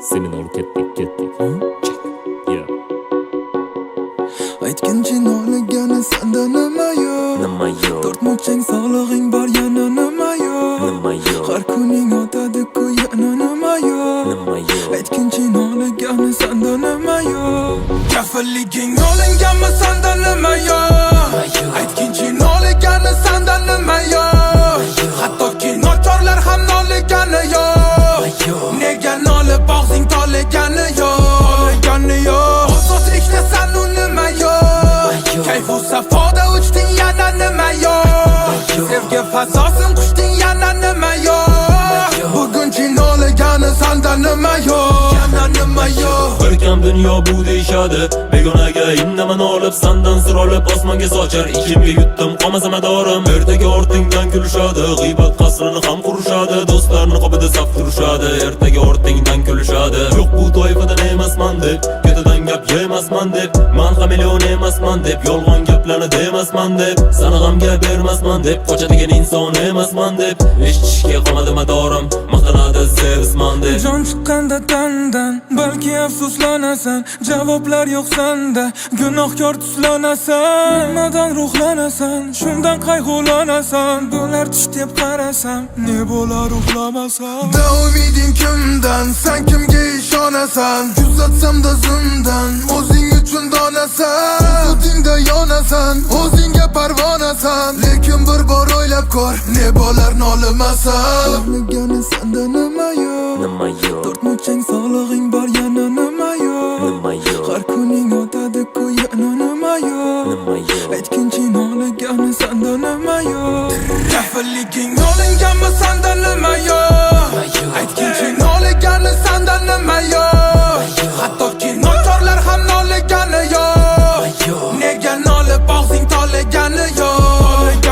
Senin olib ketdik yeah. Aytgincha nolagani sanda nima yo'q Nima yo'q To'rt murchang sog'lig'ing bor yana nima yo'q Nima yo'q Har kuning o'tadi-ku yana nima yo'q Nima yo'q Aytgincha nolagani sanda nima yo'q Kafilliging olinganmi sanda nima yo'q Aytgincha nolagani sanda nima yo'q Hattoki nochorlar ham noligani yo'q Nega nolib og'zing toligani yo'q Ozodlikda san u nima yo'q Kayfu safoda uchding yana nima yo'q Sevgi fazosin qushding yana nima yo'q Bugunchi noligani sanda nima yo'q Yana nima yo'q Bir kam dunyo bu deyishadi Begonaga indaman olib sandan sir olib osmonga sochar Ichimga yutdim qolmasa madorim Ertaga ortingdan kulishadi G'iybat qasrini ham qurishadi Do'stlarni qopida saf turishadi Ertaga ortingdan kulishadi Yo'q bu toifadan emasman deb Ketidan gap yemasman deb Man ham million emasman deb Yolg'on gaplarni demasman deb Sana g'amga bermasman deb Qochadigan inson emasman deb Eshitishga qolmadi madorim Maqtanadi sevsman deb Jon chiqqanda tandan balki afsuslanasan Javoblar yo'q sanda gunohkor tuslanasan Nimadan ruhlanasan shundan qayg'ulanasan Bo'lar tush deb qarasam ne bo'lar uxlamasam Da umiding kimdan sen kimga ishonasan Kuzatsamda zimdan o'zing uchun donasan O'zingda yonasan o'zingga parvonasan Lekin bir bor o'ylab ko'r ne bo'lar nolimasan O'rnigani sanda nima yo'q Nima yo'q To'rt murchang sog'lig'ing bor yana nima yo'q Nima yo'q Har kuning o'tadi-ku yana nima yo'q Nima yo'q Aytgincha noligani sanda nima yo'q Kafilliging olinganmi sanda nima yo'q Aytgincha noligani sanda nima yo'q Hattoki nochorlar ham noligani yo'q Nega nolib og'zing toligani yo'q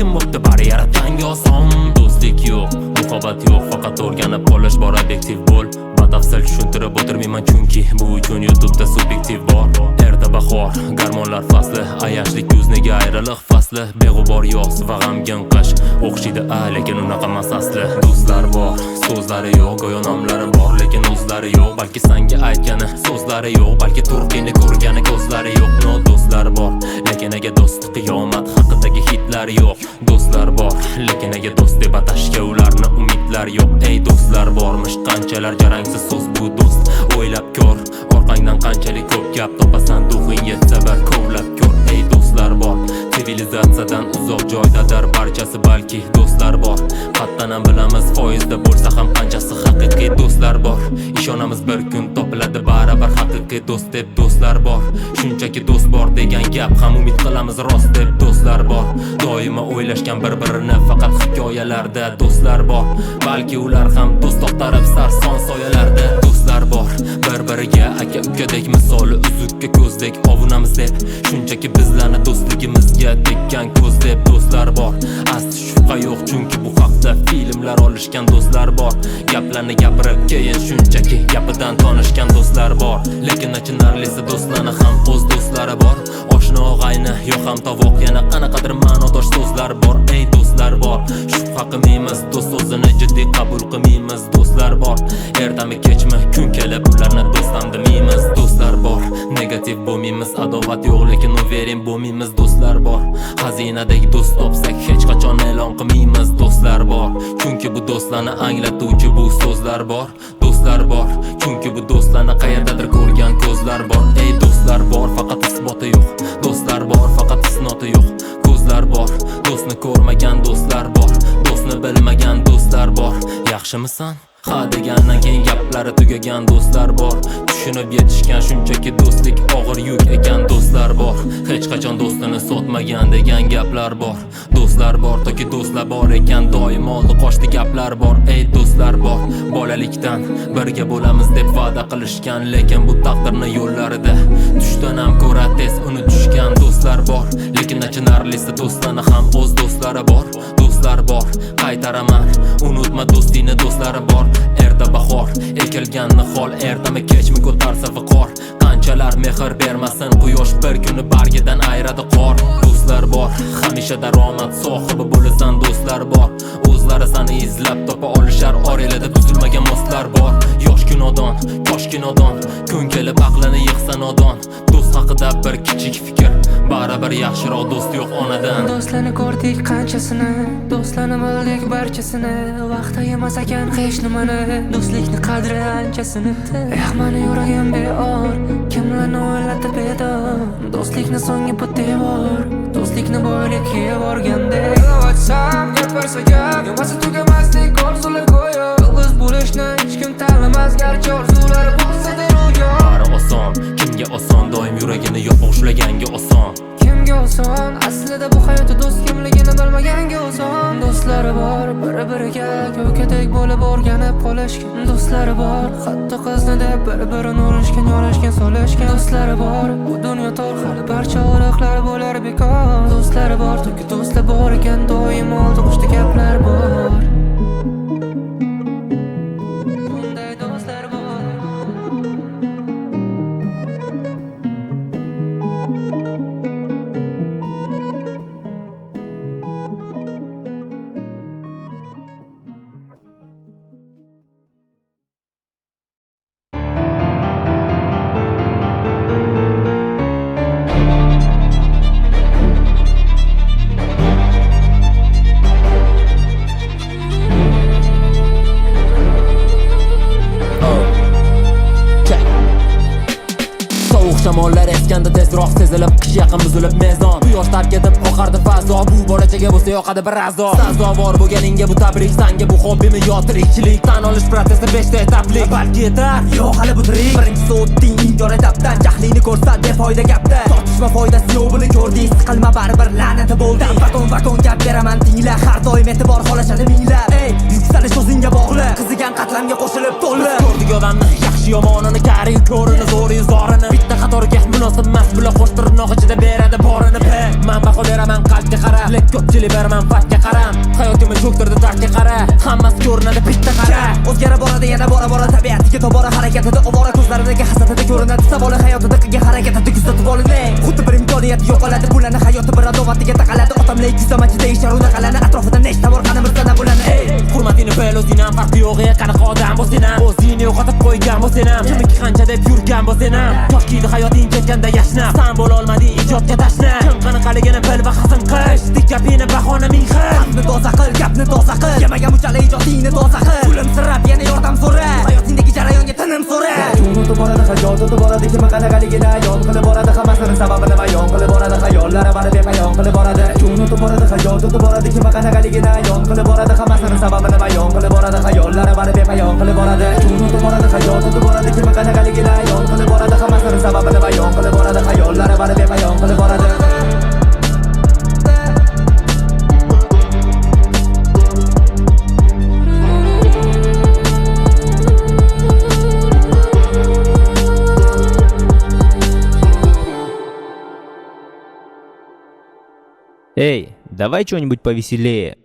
kim bo'pti bari yaratganga oson. Do'stlik yo'q, muhabbat yo'q, faqat o'rganib qolish bor, obyektiv bo'l. Batafsil tushuntirib o'tirmayman chunki bu uchun YouTube'da subyektiv bor. Erta bahor, garmonlar fasli, ayashlik kuzniga ayriliq fasli, beg'ubor yoz va g'amgin qish. O'xshaydi lekin unaqa emas asli. Do'stlar bor, so'zlari yo'q, go'yo nomlari bor, lekin o'zlari yo'q. Balki senga aytgani so'zlari yo'q, balki turqini ko'rgani ko'zlari yo'q. No, do'stlar bor, lekin nega do'st? Qiyomat haqidagi hitlar yo'q. Do'stlar bor, lekin nega do'st deb atashga ularni umidlar yo'q. Ey do'stlar bormish qanchalar jarangsiz so'z bu do'st. O'ylab ko'r, orqangdan qanchalik ko'p gap topasan, duxing yetsa bir kovlab ko'r. Ey do'stlar bor, sivilizatsiyadan uzoq joydadir barchasi, balki do'stlar bor. Qat'an bilamiz foizda bo'lsa ham qanchasi haqiqiy do'stlar bor. Ishonamiz bir kun topiladi baribir haqiqiy do'st deb. Do'stlar bor, shunchaki do'st bor degan gap ham umid qilamiz rost deb. Do'stlar bor, doimo o'ylashgan bir-birini faqat hikoyalarda. Do'stlar bor, balki ular ham do'st toptarib sarson soyalarda. Do'stlar bor, bir-biriga aka ukadek, misoli uzukka ko'zdek ovunamiz deb. Shunchaki bizlarni do'stligimizga tekkan ko'z deb. Do'stlar bor, asli shubha yo'q chunki bu haqda filmlar olishgan. Do'stlar bor, gaplarni gapirib keyin shunchaki gapidan tanishgan. Do'stlar bor, lekin achinarlisi do'stlarni ham o'z do'stlari bor. Oshna og'ayni yo'q ham tovoq, yana qanaqadir ma'nodosh so'zlar bor. Ey do'stlar bor, shubha qilmaymiz, do'st so'zini jiddiy qabul qilmaymiz. Do'stlar bor, ertami kechmi kun kelib ularni do'stam demaymiz. Do'stlar bor, negativ bo'lmaymiz, adovat yo'q lekin uverin bo'lmaymiz. Do'stlar bor, xazinadek do'st topsak hech qachon e'lon qilmaymiz. Do'stlar bor, chunki bu do'stlarni anglatuvchi bu so'zlar bor. Do'stlar bor, chunki bu do'stlarni qayerdadir ko'rgan ko'zlar bor. Ey do'stlar bor, faqat isboti yo'q. Do'stlar bor, faqat isnoti yo'q. Ko'zlar bor, do'stni ko'rmagan do'stlar bor. Do'stni bilmagan do'stlar bor. Yaxshimisan? Ha degandan keyin gaplari tugagan do'stlar bor. Tushunib yetishgan shunchaki do'stlik og'ir yuk ekan. Do'stlar bor, hech qachon do'stini sotmagan degan gaplar bor. Do'stlar bor, toki do'stlar bor ekan doim oldi qochdi gaplar bor. Ey do'stlar bor, bolalikdan birga bo'lamiz deb va'da qilishgan, lekin bu taqdirni yo'llarida tushdan ham ko'ra tez unutishgan. Do'stlar bor, lekin achinarlisi do'stlarni ham o'z do'stlari bor. Do'stlar bor, qaytaraman, unutma do'stingni, do'stlari bor. Erta bahor, ekilgan nihol, ertami kechmi ko'tarsa viqor. Qanchalar mehr bermasin quyosh, bir kuni bargidan ayradi qor. Do'stlar bor, hamisha daromad sohibi bo'lasan. Do'stlar bor, o'zlari seni izlab topa olishar. Orelada tuzilmagan mostlar bor. Yoshki nodon, koshki nodon, kun kelib aqlini yig'sa nodon. Do'st haqida bir kichik fikr, baribir yaxshiroq do'st yo'q onadan. Do'stlarni ko'rdik qanchasini, do'stlarni bildik barchasini. Vaqti emas ekan hech nimani, do'stlikni qadri anchasini. Mani yuragim beor, kimlarni o'ylatib bedor. Do'stlikni so'nggi bu devor, do'stlikni boylikka yuborgandek. Ochsam gapirsa gap, yomasa tugamaslik orzular go'yo. Yolg'iz bo'lishni hech kim tanlamas, garchi orzulari bo'lsa-da ro'yo. Bari oson, kimga oson, doim yuragini yopiq ushlaganga oson. Kimga oson, aslida bu hayotda do'st kimligini bilmaganga oson. Do'stlari bor, bir-biriga ko'kadek bo'lib o'rganib qolishgan. Do'stlari bor, hatto qizni deb bir-birini urishgan, yorishgan, solishgan. Do'stlari bor, bu dunyo tor, hali barcha o'roqlar bo'lar bekor. Do'stlari bor, toki do'stlar bor ekan, doim oldi qo'shdi gaplar bor. Bunday do'stlar bor. Shamollar eskanda tezroq sezilib, qish yaqin buzilib mezon. Quyosh tark etib oqardi fazo, bu bolachaga bo'lsa yoqadi bir azo. Sazovor bo'lganingga bu tabrik, sanga bu hobbimi yo tirikchilik? Tan olish protsessi 5 ta etaplik, balki yetar. Yo'q hali bu tirik. Birinchisi o'tding inkor etapdan, jahlingni ko'rsat befoyda gapda. Tortishma foydasi yo'q buni ko'rding, siqilma baribir la'nati bo'lding. Vakon gap beraman tingla, har doim e'tibor qolishadi minglab. Ey, yuksalish o'zingga bog'liq, qizigan qatlamga qo'shilib to'lib. Ko'rdik odamni, yaxshi yomonini, kari ko'rini, zo'ri zorini. Bitta qatorga munosib emas, bular qo'sh tirnoq ichida beradi borini. Men baho beraman qalbga qarab, lek ko'pchilik bir manfaatga qaram hayotimni cho'ktirdi dardga qara hammasi ko'rinadi bitta qara o'zgara boradi yana bora tabiatiga tobora harakatida ovora ko'zlaridagi hasatida ko'rinadi savoli hayotida qilgan harakatida kuzatib olinay xuddi bir imkoniyat yo'qoladi bularni hayoti bir adovatiga taqaladi otamlay kuzamachida ishlar unaqalani atrofida nechta bor qanimirzada bularni hurmatini bil o'zingam farqi yo'q qanaqa odam bo'lsang ham o'zingni yo'qotib qo'ygan bo'lsang ham kimniki qancha deb yurgan bo'lsang ham toshkiydi hayoting ketganda yashnab san bo'lolmading ijodga tashna kim qanaqaligini bil va hazm qil dik gapini bahona ming xil gapni toza qil gapni toza qil yemagan muchala ijodingni toza qil kulimsirab yana yordam so'ra hayotingdagi jarayonga tinim so'ra unutib boradi hayot o'tib boradi kim qanaqaligini ayon qilib boradi hammasini sababini bayon qilib boradi xayollari bari bepayon qilib boradi unutib boradi hayot o'tib boradi kim qanaqaligini ayon qilib boradi hammasini sababini bayon qilib boradi xayollari bari bepayon qilib boradi unutib boradi hayot o'tib boradi kim qanaqaligini ayon qilib boradi hammasini sababini bayon qilib boradi xayollari bari bepayon qilib boradi Эй, давай что-нибудь повеселее.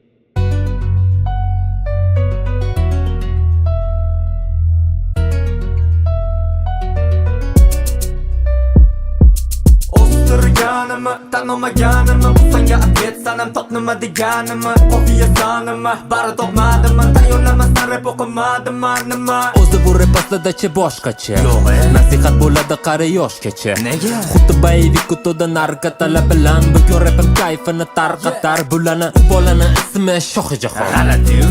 Ostirganimni, tanımaganimni, bu senga atlet sanam top nima deganimni, qofiya sanimni, bari topmadimmi, tayyorlamasdan rap o'qimadimmi, nima? o'zi bu rap aslida boshqacha nasihat bo'ladi qari yoshgacha Nega? xuddi bayvik kutuda narkotalar bilan bugun rapim kayfini tarqatar bulani bolani ismi Shohijahon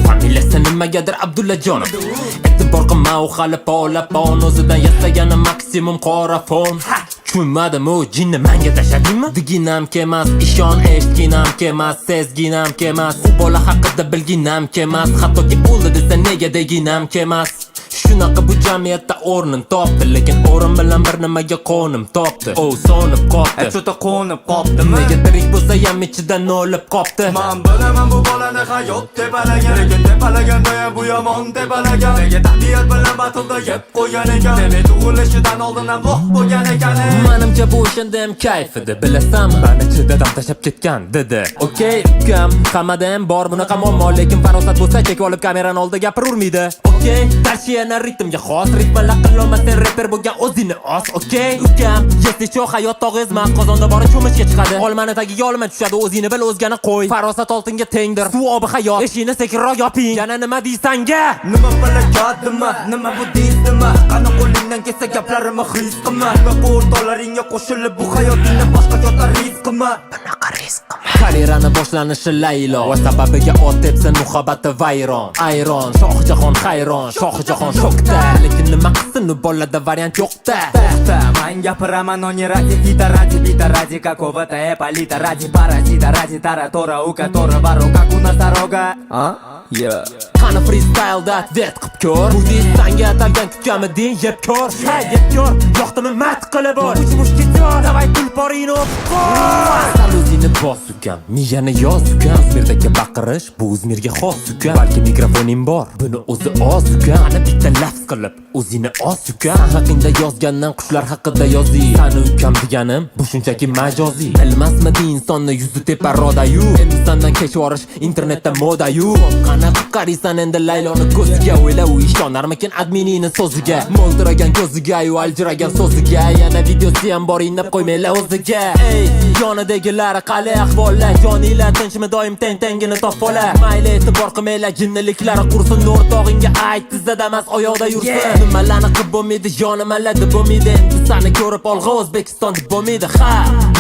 familiyasi nimagadir Abdullajonov e'tibor qilma u hali polapon o'zidan yasagani maksimum qora fon tushunmadim u jinni manga tashladingmi diginam kemas ishon eshitginam kemas sezginam kemas u bola haqida bilginam kemas hattoki o'ldi desa nega deginam kemas shunaqa bu jamiyatda o'rnin topdi lekin o'rin bilan bir nimaga qo'nim topdi o sonib qopti Cho'ta qo'nib qopdimi? nega tirik bo'lsa ham ichidan o'lib qopti Men bilaman bu bolani hayot tepalagan, lekin tepalaganda ham bu yomon tepalagan. Nega tabiat bilan batilda yeb qo'ygan ekan? Demak tug'ilishidan oldin ham voh bo'lgan ekan. manimcha bu o'shanda ham kayf edi bilasanmi mani ichida dam tashlab ketgan dedi okey ukam hammada ham bor bunaqa muammo lekin farosat bo'lsa chek olib kamerani oldida gapiravermaydi okey tarshiyana ritmga xos ritmlar qilolmasdan reper bo'lgan o'zini os okey ukam yesicho hayot tog' ezmas qozonda bori cho'mishga chiqadi olmani tagiga olma tushadi o'zingni bil o'zgani qo'y farosat oltinga tengdir suv obi hayot eshikni sekinroq yoping yana nima deysanga Nima falakatimi? Nima bu deysimi? Qani qo'lingdan kelsa gaplarimni his qilma. Nima o'rtolaringga qo'shilib bu hayotingni boshqa joyda risk qilma. Bunaqa risk qilma. karyerani boshlanishi laylo va sababiga ot tepsin muhabbati vayron ayron Shohijahon hayron Shohijahon shokda lekin nima qilsin u bolada variant yo'qda To'xta, men gapiraman oni razi vita razi какого-то эполита ради паразита ради таратора ука тора барока куна дорога. qani freestyleda vet qilib ko'r bu sanga atalgan kutganmiding yeb ko'r ha yeb ko'r yoqdimi mat qilib ol uch mushketyor davay tulporingni o'qir sal o'zingni bos ukam miyani yoz ukam Izmirdagi baqirish bu Izmirga xos ukam balki mikrofoning bor buni o'zi oz ukam ana bitta lafz qilib o'zingni os ukam haqingda yozgandan qushlar haqida yoziy sani ukam deganim bu shunchaki majoziy bilmasmidi insonni yuzi tepar rodayu endi sandan kechvorish internetda modayu qanaqa qaraysan endi Layloni ko'ziga o'yla u ishonarmikin adminini so'ziga mo'ltiragan ko'ziga yu aljiragan so'ziga yana videosi ham bor inab qo'ymanglar o'ziga ey yonidagilar qalay ahvollar joninglar tinchmi doim teng-tengini topbolar mayli e'tibor qilmanglar jinniliklari qursin o'rtog'ingga ayt tizada emas oyoqda yursin nimalarni qilib bo'lmaydi yonimalar deb bo'lmaydi endi sani ko'rib olg'a O'zbekiston deb bo'lmaydi ha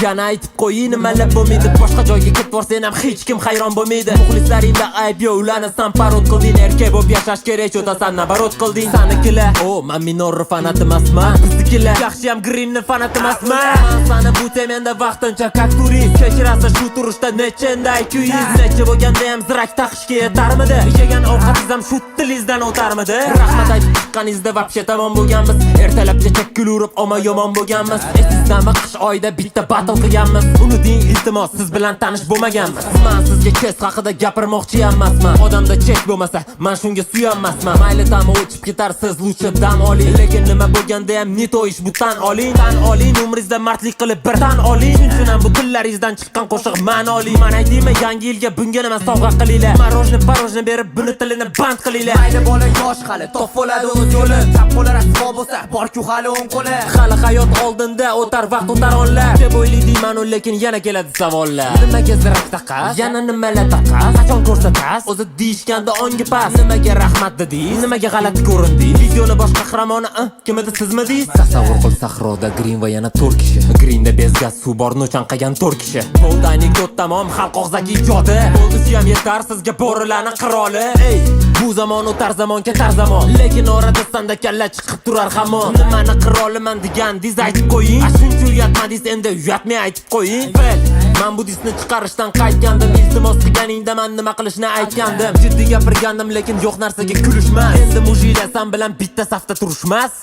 yana aytib qo'ying nimalar bo'lmaydi boshqa joyga ketib borsan ham hech kim hayron bo'lmaydi muxlislaringda ayb yo'q ularni san parod qilding erkak bo'lib yashash kerak cho'tasan nabarot qilding sanikilar o men minor fanat emasman biznikilar yaxshi ham greenni fanat emasman sani bu temenda vaqtincha как turist kechirasiz shu turishda nechenday kuyiz necha bo'lganda ham zirak taqishga yetarmidi yegan ovqatingiz ham shu tilingizdan o'tarmidi rahmat aytib chiqqaningizda вообще tamom bo'lganmiz ertalabgacha kulurib oma yomon bo'lganmiz esizdami qish oyida bitta battle qilganmiz unuting iltimos siz bilan tanish bo'lmaganmiz men sizga kes haqida gapirmoqchi emasman odamda chek bo'lmasa men shunga suyanmasman mayli tami o'chib ketar siz lучше dam oling lekin nima bo'lganda ham nit to'yish bu tan oling umringizda mardlik qilib bir tan oling chunki ham bu tillaringizdan chiqqan qo'shiq ma'noli man aytdimmi yangi yilga bunga nima sovg'a qilinglar marojni berib buni tilini band qilinglar mayli bola yosh hali top bo'ladi o'z yo'li tap qo'li rasvo bo'lsa borku hali o'ng qo'li hali hayot oldinda o'tar vaqt o'tar onlar deb o'ylayman lekin yana keladi savollar nimaga zirak taqas yana nimalar taqas qachon ko'rsatasiz o'zi deyishganda ongi pas nimaga rahmat dedingiz nimaga g'alati ko'rindingiz videoni bosh qahramoni kim edi sizmidingiz tasavvur qil sahroda Green va yana 4 kishi Greenda bezgaz suv bor nochan qilgan 4 kishi bo'ldi anekdot tamom xalq og'zaki ijodi bo'ldi suyam yetar sizga bo'rilarni qiroli ey bu zamon o'tar zamon ketar zamon lekin orada sanda kalla chiqib turar hamon nimani qiroliman degandingiz aytib qo'ying shuncha uyatmadingiz endi uyatmay aytib qo'ying bil man bu disni chiqarishdan qaytgandim iltimos qilganingda man nima qilishni aytgandim jiddiy gapirgandim lekin yo'q narsaga kulishmas endi mujiylar san bilan bitta safda turishmas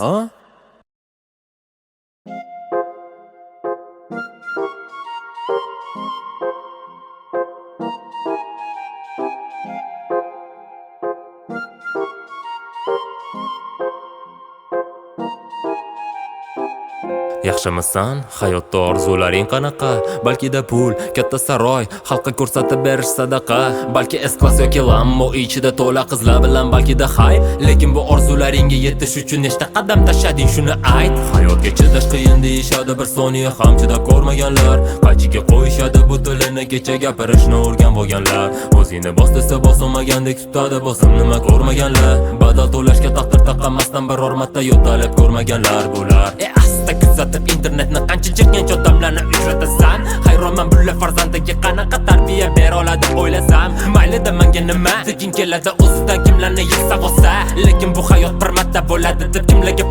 Yaxshimisan? Hayotda orzularing qanaqa? Balkida pul, katta saroy, xalqqa ko'rsatib berish sadaqa. Balki S-klass yoki Lambo ichida to'la qizlar bilan balkida hay. Lekin bu orzularingga yetish uchun nechta qadam tashlading shuni ayt. Hayotga chidash qiyin deyishadi bir soniya ham chidab ko'rmaganlar. Qaychiga qo'yishadi bu tilini kecha gapirishni o'rgan bo'lganlar. O'zingni bos desa bosolmagandek tutadi bosim nima ko'rmaganlar. Badal to'lashga taqdir taqamasdan biror marta yo'talib ko'rmaganlar bular. Asta kuzatib internetni qancha chekkancha odamlarni uchratasan. Hayronman bular farzandiga qanaqa tarbiya bera oladi o'ylasam. Maylida menga nima tekin keladi o'zidan kimlarni yesa bo'lsa. Lekin bu hayot bir marta bo'ladi deb kimlarga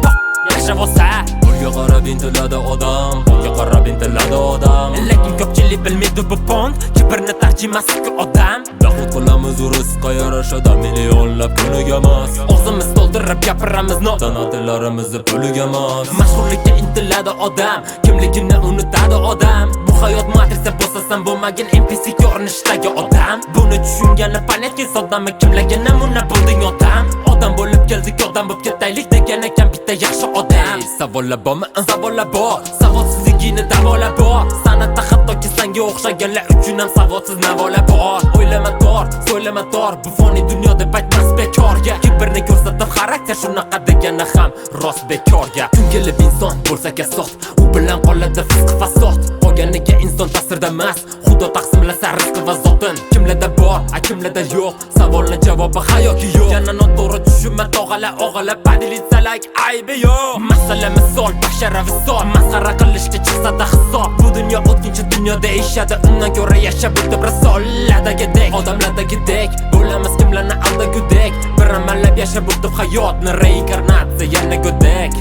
yashab olsa. Pulga qarab intiladi odam, pulga qarab intiladi odam. Lekin ko'pchilik bilmaydi bu pond, kibrni tarjimasi-ku odam. Daxl qilamiz rizqqa yarashada millionlab pulga emas. O'zimiz to'ldirib gapiramiz notanatlarimizni pulga emas. Mashhurlikka intiladi odam, kimligini unutadi odam. Bu hayot matriса bo'lsa san bo'lmagin NPC ko'rinishdagi odam. Buni tushungani panetki sodami kimlarga namuna bo'lding odam. Odam bo'lib keldik, odam bo'lib ketaylik degan ekan bitta yaxshi odam. Savollar bormi? Savollar bor. Savodsizligini davolab bor. San'atda hattoki senga o'xshaganlar uchun ham savodsiz navolar bor. O'ylama tor, so'ylama tor. Bu foniy dunyoda baytmas bekorga. Kibrni ko'rsatib xarakter shunaqa degani ham rost bekorga. Kun kelib inson bo'lsa kasod, u bilan qoladi fisq fasod. Qolganiga inson ta'sirda emas, Xudo taqsimlasa rizq va zotin. Kimlarda bor, kimlarda yo'q. Savolning javobi hayoki yo'q. Yana noto'g'ri tushunma tog'alar, o'g'alar padilitsalar aybi yo'q. Masala misol, bashara visol, masxara qilishga chiqsa-da hisob. Bu dunyo o'tkinchi dunyo deyishadi, undan ko'ra yashab o'tib risoladagidek, odamlardagidek bo'lamiz kimlarni aldagudek. Bir amallab yashab o'tib hayotni reinkarnatsiya yana go'dak.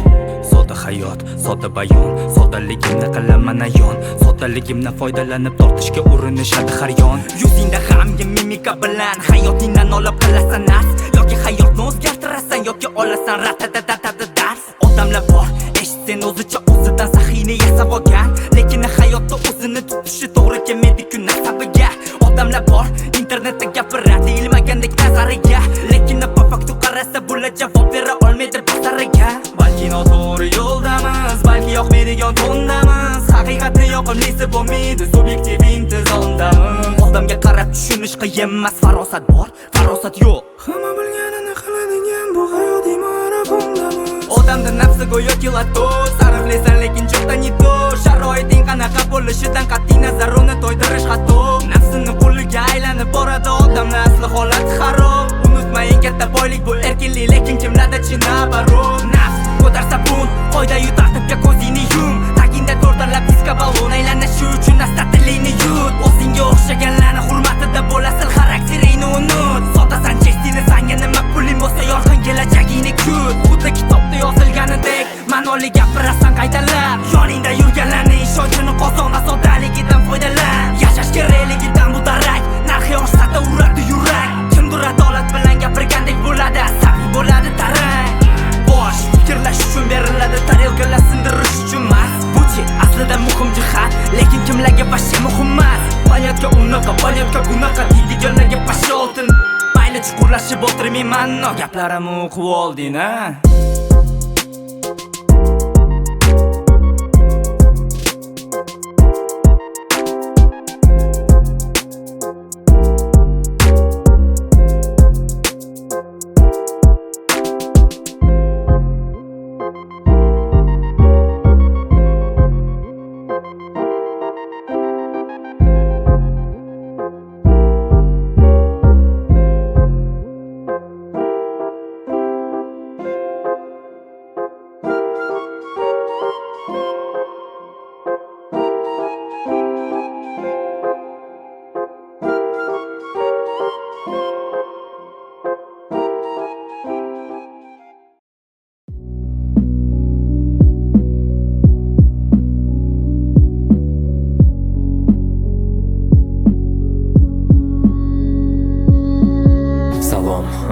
Sodda hayot, sodda bayon, soddaligimni qilaman ayon. Soddaligimdan foydalanib tortishga urinishadi har yon. Yuzingda hamga mimika bilan hayotingdan olib qilasan nas yoki hayotni o'zgartirasan yoki olasan ratatatatata dars. Odamlar bor, eshitsen o'zicha o'zidan sahiyni yasab olgan, lekin hayotda o'zini tutishi to'g'ri kelmaydi-ku nasabiga. Odamlar bor, internetda gapiradi ilmagandek nazariga, lekin bu faktu qarasa bular javob bera olmaydi basariga. Balki noto'g'ri yo'ldamiz, balki yoqmaydigan tondamiz. Haqiqatni yoqimlisi bo'lmaydi, subyektiv intizomdamiz. Odamga qarab tushunish qiyin emas, farosat bor, farosat yo'q. Hamma bilganini qiladigan bu hayotiy marafondamiz. Odamda nafsi go'yoki lato, sarflaysan lekin cho'qdan yito. Sharoiting qanaqa bo'lishidan qat'iy nazar uni to'ydirish xato. Nafsini quliga aylanib boradi odamlar asli holati xarob. Unutmang katta boylik bu erkinlik, lekin kimlarda chinab barob. Nafs ko'tarsa bun, qoida yutartibga ko'zingni yum. Tagingda to'rtalab diska balon aylanishi uchun astatilingni yut. O'zingga o'xshaganlarni hurmatida bo'lasil, xarakteringni unut. Sotasan chestini sanga nima puling bo'lsa yorqin kelajagingni kut. Xuddi kitobda yozilganidek ma'noli gapirasan qaytalab. Yoningda yurganlarning ishonchini qozon, soddaligidan foydalan. Yashash kerakligidan bu darak, narxi oshsa-da uradi yurak. Kimdir adolat bilan gapirgandek bo'ladi, asabiy bo'ladi tarang. Bosh fikrlash uchun beriladi tarelkalar sindirish uchun emas. Bu-chi aslida muhim jihat, lekin kimlarga bashi muhim emas. Panyatga unaqa, panyatga bunaqa deydiganlarga bashi oltin. Mayli chuqurlashib o'tirmayman, no gaplarim o'qib olding-a.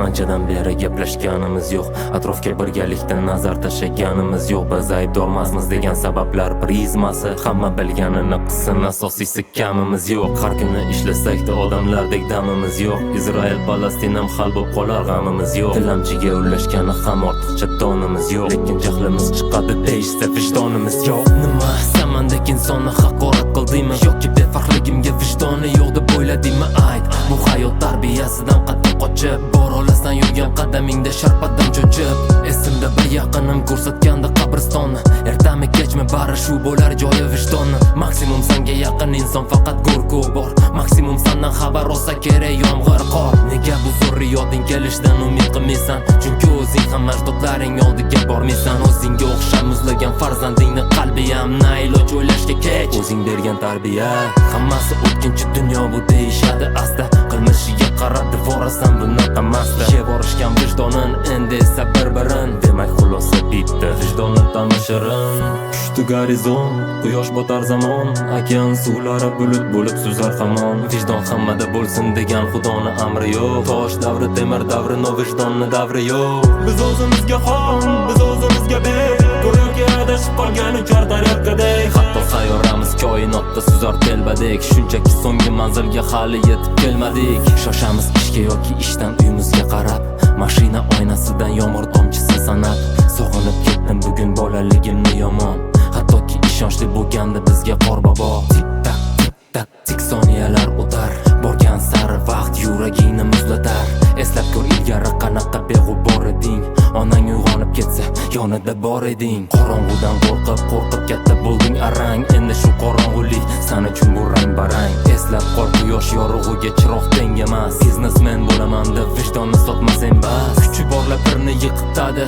Anchadan beri gaplashganimiz yo'q, atrofga birgalikda nazar tashlaganimiz yo'q. Biz aybdormasmiz degan sabablar prizmasi, hamma bilganini qilsin, asosiysi kamimiz yo'q. Har kuni ishlasak-da odamlardek damimiz yo'q. Izroil Falastinam hal bo'lib qolar g'amimiz yo'q. Tilamchiga ulashgani ham ortiqcha donimiz yo'q, lekin jahlimiz chiqadi deyishsa vijdonimiz yo'q. Nima samandek insonni haqorat qildingmi yoki befarqligimga vijdoni yo'q deb o'yladingmi? Ayt, bu hayot tarbiyasidan qattiq qochib bor olasan yurgan qadamingda sharpadan cho'chib. Esimda bir yaqinim ko'rsatganda qabristonni, ertami kechmi bari shu bo'lar joyi vijdonni. Maksimum senga yaqin inson faqat go'rku bor, maksimum sendan xabar olsa kerak yomg'ir qor. Nega bu zurriyoding kelishdan umid qilmaysan? Chunki o'zing ham ajdodlaring oldiga bormaysan. O'zingga o'xshab muzlagan farzandingni qalbi ham nailoj o'ylashga kech. O'zing bergan tarbiya hammasi o'tkinchi dunyo bu deyishadi asta. Qilmishiga qarab devorasan bunaqa masta. Yevorishgan vijdonin endi esa bir-birin, demak xulosa bitta. Vijdonni tanishirin pushti gorizont, quyosh botar zamon, okean suvlari bulut bo'lib suzar hamon. Vijdon hammada bo'lsin degan xudoni amri yo'q. Tosh davri temir davri, no vijdonni davri yo'q. Biz o'zimizga xon, biz o'zimizga bek, go'yoki adashib qolgan uchar tariqadek. Hatto sayyoramiz koinotda suzar telbadek, shunchaki so'nggi manzilga hali yetib kelmadik. Shoshamiz ishga yoki ishdan uyimizga qarab, mashina oynasidan yomg'ir tomchisi sanab. Sog'inib ketdim bugun bolaligimni yomon, hattoki ishonchli bo'lgandi bizga qorbobo. Tik-tak, tik-tak, tik soniyalar o'tar, borgan sari vaqt yuragingni muzlatar. Eslab ko'r ilgari qanaqa beg'ubor eding, onang uyg'onib ketsa yonida bor eding. Qorong'udan qo'rqib katta bo'lding arang, endi shu qorong'ulik sen uchun bu rang barang. Eslab qol quyosh yorug'iga chiroq teng emas, biznesmen bo'laman deb vijdonni sotmasang bas. Kuchi borlar birni yiqitadi,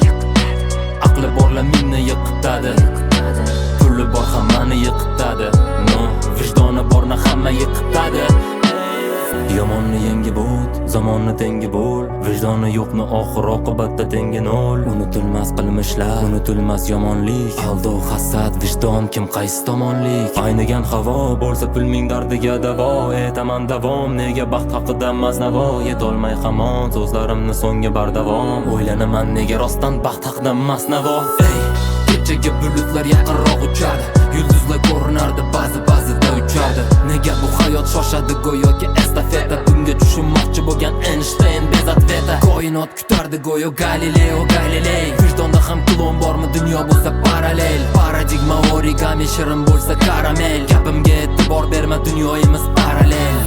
aqli borlar mingni yiqitadi, puli bor hammani yiqitadi, no vijdoni borni hamma yiqitadi. Yomonni yengib o't, zamonni tengi bo'l, vijdoni yo'qni oxir oqibatda tengi nol. Unutilmas qilmishlar, unutilmas yomonlik, aldov hasad, vijdon kim qaysi tomonlik. Aynigan havo bo'lsa pulning dardiga davo, etaman davom, nega baxt haqida maznavo. Yetolmay hamon so'zlarimni so'nggi bardavom, o'ylanaman nega rostdan baxt haqida masnavo. Kechaga bulutlar yaqinroq uchadi, yulduzlar ko'rinardi ba'zida uchardi. Nega bu hayot shoshadi go'yoki estafeta, bunga tushunmoqchi bo'lgan Einstein bez atveta. Koinot kutardi go'yo Galileo Galilei, vijdonda ham klon bormi dunyo bo'lsa parallel. Paradigma origami shirin bo'lsa karamel, gapimga e'tibor berma dunyoyimiz parallel.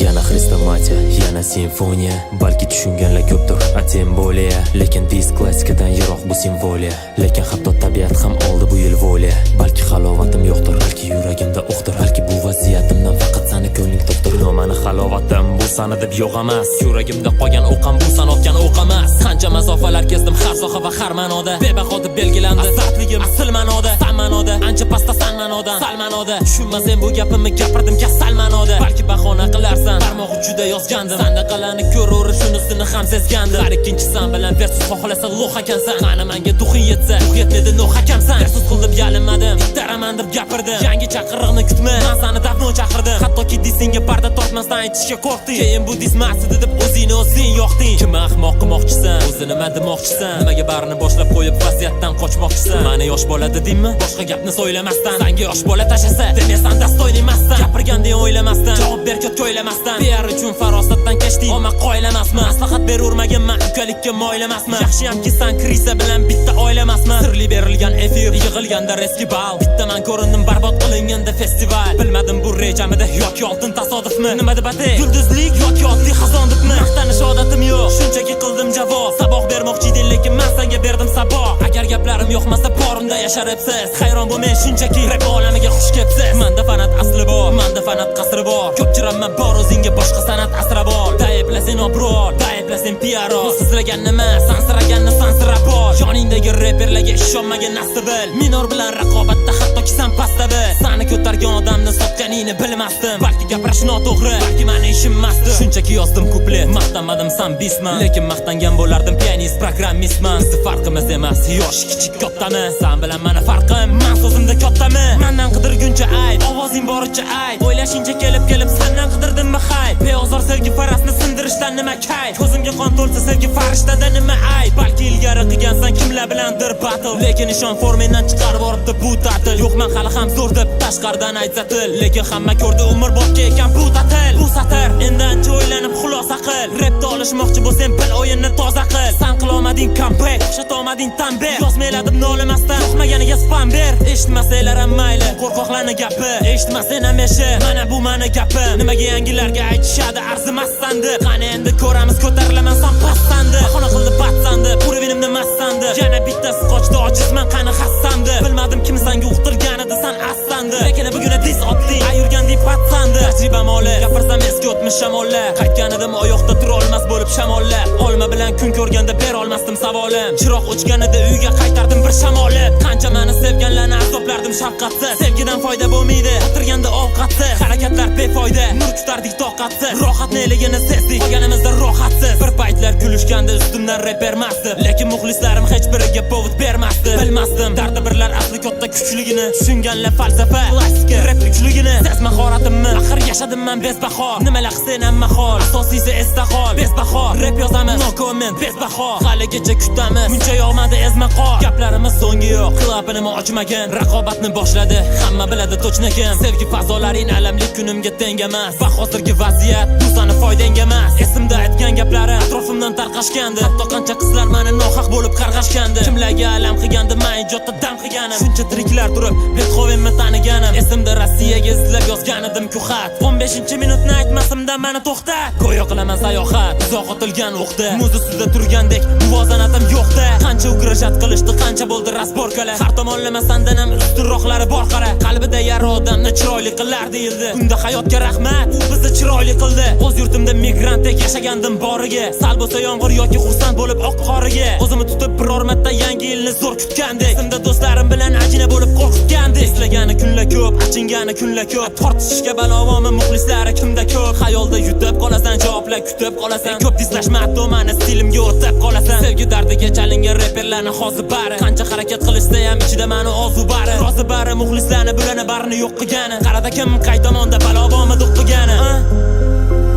Yana xrestomatiya, yana simfoniya, balki tushunganlar ko'pdir, a tem bo'liya. Lekin disk klassikadan yiroq bu simfoliya, lekin hatto tabiat ham oldi bu yil volya. Balki halovatim yo'qdir, balki yuragimda o'qdir, balki bu vaziyatimdan faqat seni ko'ngling to'qdir. No, mani halovatim bu sana deb yo'q emas, yuragimda qolgan o'qam bu san otgan o'q emas. Qancha masofalar kezdim har soha va har ma'noda, bebaho deb belgilandi asarligim asl ma'noda. San ma'noda, ancha pastda san ma'noda, sal ma'noda. Tushunmasam bu gapimni gapirdim kasal ma'noda. Balki bahona qilarsan, barmoq uchida yozgandim, san qanaqalarni ko'raverish shunisini ham sezgandim. Har ikkinchisan bilan versus xohlasa loh ekansan. Qani menga duxing yetsa, duh yetmadi noh ekansan. Versus qilib yalinmadim, ittaraman deb gapirdim. Yangi chaqiriqni kutma, men seni dafno chaqirdim. Hattoki disingga parda tortmasdan aytishga qo'rqding. Keyin bu dis maqsadi deb o'zing yoqding. Kim ahmoq qilmoqchisan, o'zini nima demoqchisan? Nimaga barini boshlab qo'yib vaziyatdan qochmoqchisan? Meni yosh bola dedingmi? Boshqa gapni so'ylamasdan. Senga yosh bola tashasa, demasan dastoyn emasdan. Gapirgandek o'ylamasdan, javob ber ko'tga o'ylamasdan. PR uchun farosatdan kechding, omma qo'ylamasman. Maslahat berurmaganman, ukalikka moylamasman. Yaxshiyamki sen krisa bilan bitta oilamasman. Sirli berilgan efir, yig'ilganda eski bal. Bitta men ko'rindim barbod qilinganda festival. Bilmadim bu rejamida yoki oltin tasodifmi? Nima deb atay? Yulduzlik yoki oddiy xazondibmi? Maqtanish odatim yo'q, shunchaki qildim javob. Saboq bermoqchi eding, lekin men senga berdim saboq. Agar gaplarim yo'qmasa borimda yasharibsiz. Hayron bo'lmang, shunchaki rap olamiga xush kelibsiz. Menda fanat asli bor, menda fanat qasri bor. Ko'pchiramman bor o'zingga boshqa san'at asra bor. Dayblasin obror, dayblasin PR. Sizlagan nima, sansiraganni sansirab bor. Yoningdagi reperlarga ishonmagan nasib bil. Minor bilan raqobatda hattoki sen pastda bil. Seni ko'targan odamni sotganingni bilmasdim. Balki gapirish noto'g'ri, balki meni ishim emasdi. Shunchaki yozdim kuplet, maqtamadim san bisman. Lekin maqtangan bo'lardim pianist, programmistman. Bizni farqimiz emas, yosh kichik kattami? Sen bilan meni farqim, men so'zimda kattami? Mendan qidirguncha ayt, ovozing boricha ayt. O'ylashingcha kelib sendan qidirdimmi hayt? Beozor sevgi farasni sindirishdan nima kayf? Ko'zimga qon to'lsa sevgi farishtada nima ayb? Balki ilgari qilgansan kimlar bilandir battle. Lekin ishon formendan chiqarib boribdi bu ta'til. Yo'q men hali ham zo'r deb tashqaridan aytsatil. Lekin hamma ko'rdi umrbodga ekan bu ta'til. Bu satr endi ancha o'ylanib xulosa qil. Rapda olishmoqchi bo'lsang bil o'yinni toza qil. Sen qilolmading comeback, o'xshatolmading tanbeh. Yozmayladim nolimasdan, yoqmaganiga spam ber. Eshitmasanglar ham mayli, qo'rqoqlarni gapi. Eshitmasang ham eshi, mana bu meni gapim. Nimaga yangilarga aytishadi arzimassan deb. Qani endi ko'ramiz ko'tarilaman san pastandi. Bahona qildi batsandi, urevinimni massandi. Yana bittasi qochdi ojizman qani hassandi. Bilmadim kim senga uqtirgan edi san aslandi. Lekin bugun dis otding, ayurgandek patsandi. Tajriba moli, gapirsam eski o'tmish shamollar. Qaytgan edim oyoqda tura olmas bo'lib shamollar. Olma bilan kun ko'rganda ber olmasdim savolim. Chiroq o'chganida uyga qaytardim bir shamolib. Qancha meni sevganlarni azoblardim shafqatsiz. Sevgidan foyda bo'lmaydi, o'tirganda ovqatsiz. Harakatlar befoyda, nur kutardik toqatsiz. Rohatneligini sezdik, qolganimizda rohatsiz. Bir paytlar kulishganda ustimdan rap bermasdi. Lekin muxlislarim hech biriga povud bermasdi. Bilmasdim dardi birlar asli katta kuchligini. Tushunganlar falsafa, klassika rap kuchligini. Sez mahoratimni, axir yashadim men bezbaho. Nimalar qilsam ham mahol, asosiysi esda qol. Bezbaho rap yozamiz, no comment, bezbaho. Haligacha kutamiz, muncha yo'qmadi ezma qol. Gaplarimiz so'ngi yo'q, qilabini ochmagan. Raqobatni boshladi, hamma biladi to'chna kim. Sevgi fazolaring alamli kunimga teng emas. Va hozirgi vaziyat bu seni foydang emas. Esimda aytgan gaplarim atrofimdan tarqashgandi. Hatto qancha qizlar meni nohaq bo'lib qarg'ashgandi. Kimlarga alam qilgandi, men ijodda dam qilganim. Shuncha tiriklar turib, Beethovenni taniganim. Esimda Rossiyaga izlab yozgan edim ku xat. 15-minutni aytmasimda meni to'xtat. Go'yo qilaman sayohat, uzoq otilgan o'qda. Muz ustida turgandek muvozanatim yo'qda. Qancha ugrashat qilishdi, qancha bo'ldi rasborkalar. Har tomonlama sandan ham ustunroqlari bor qara. Qalbida yara odamni chiroyli qilar deyildi. Unda hayotga rahmat, u bizni chiroyli qildi. O'z yurtimda migrantdek yashagandim boriga. Sal bo'lsa yomg'ir yoki xursand bo'lib oq qoriga. O'zimni tutib biror marta yangi yilni zo'r kutgandek. Esimda do'stlarim bilan ajina bo'lib qo'rqitgandek. Islagani kunlar ko'p, achingani kunlar ko'p. Tortishishga balavomi muxlislari kimda ko'p. Xayolda yutib qolasan, javoblar kutib qolasan. Ko'p dislashma hatto meni stilimga o'tib qolasan. Sevgi dardiga chalingan reperlarni hozir bari. Qancha harakat qilishsa ham ichida meni ozu bari. Rozi bari muxlislarni bilani barini yo'q qilgani. Qarada kim qay tomonda balavomi duq qilgani.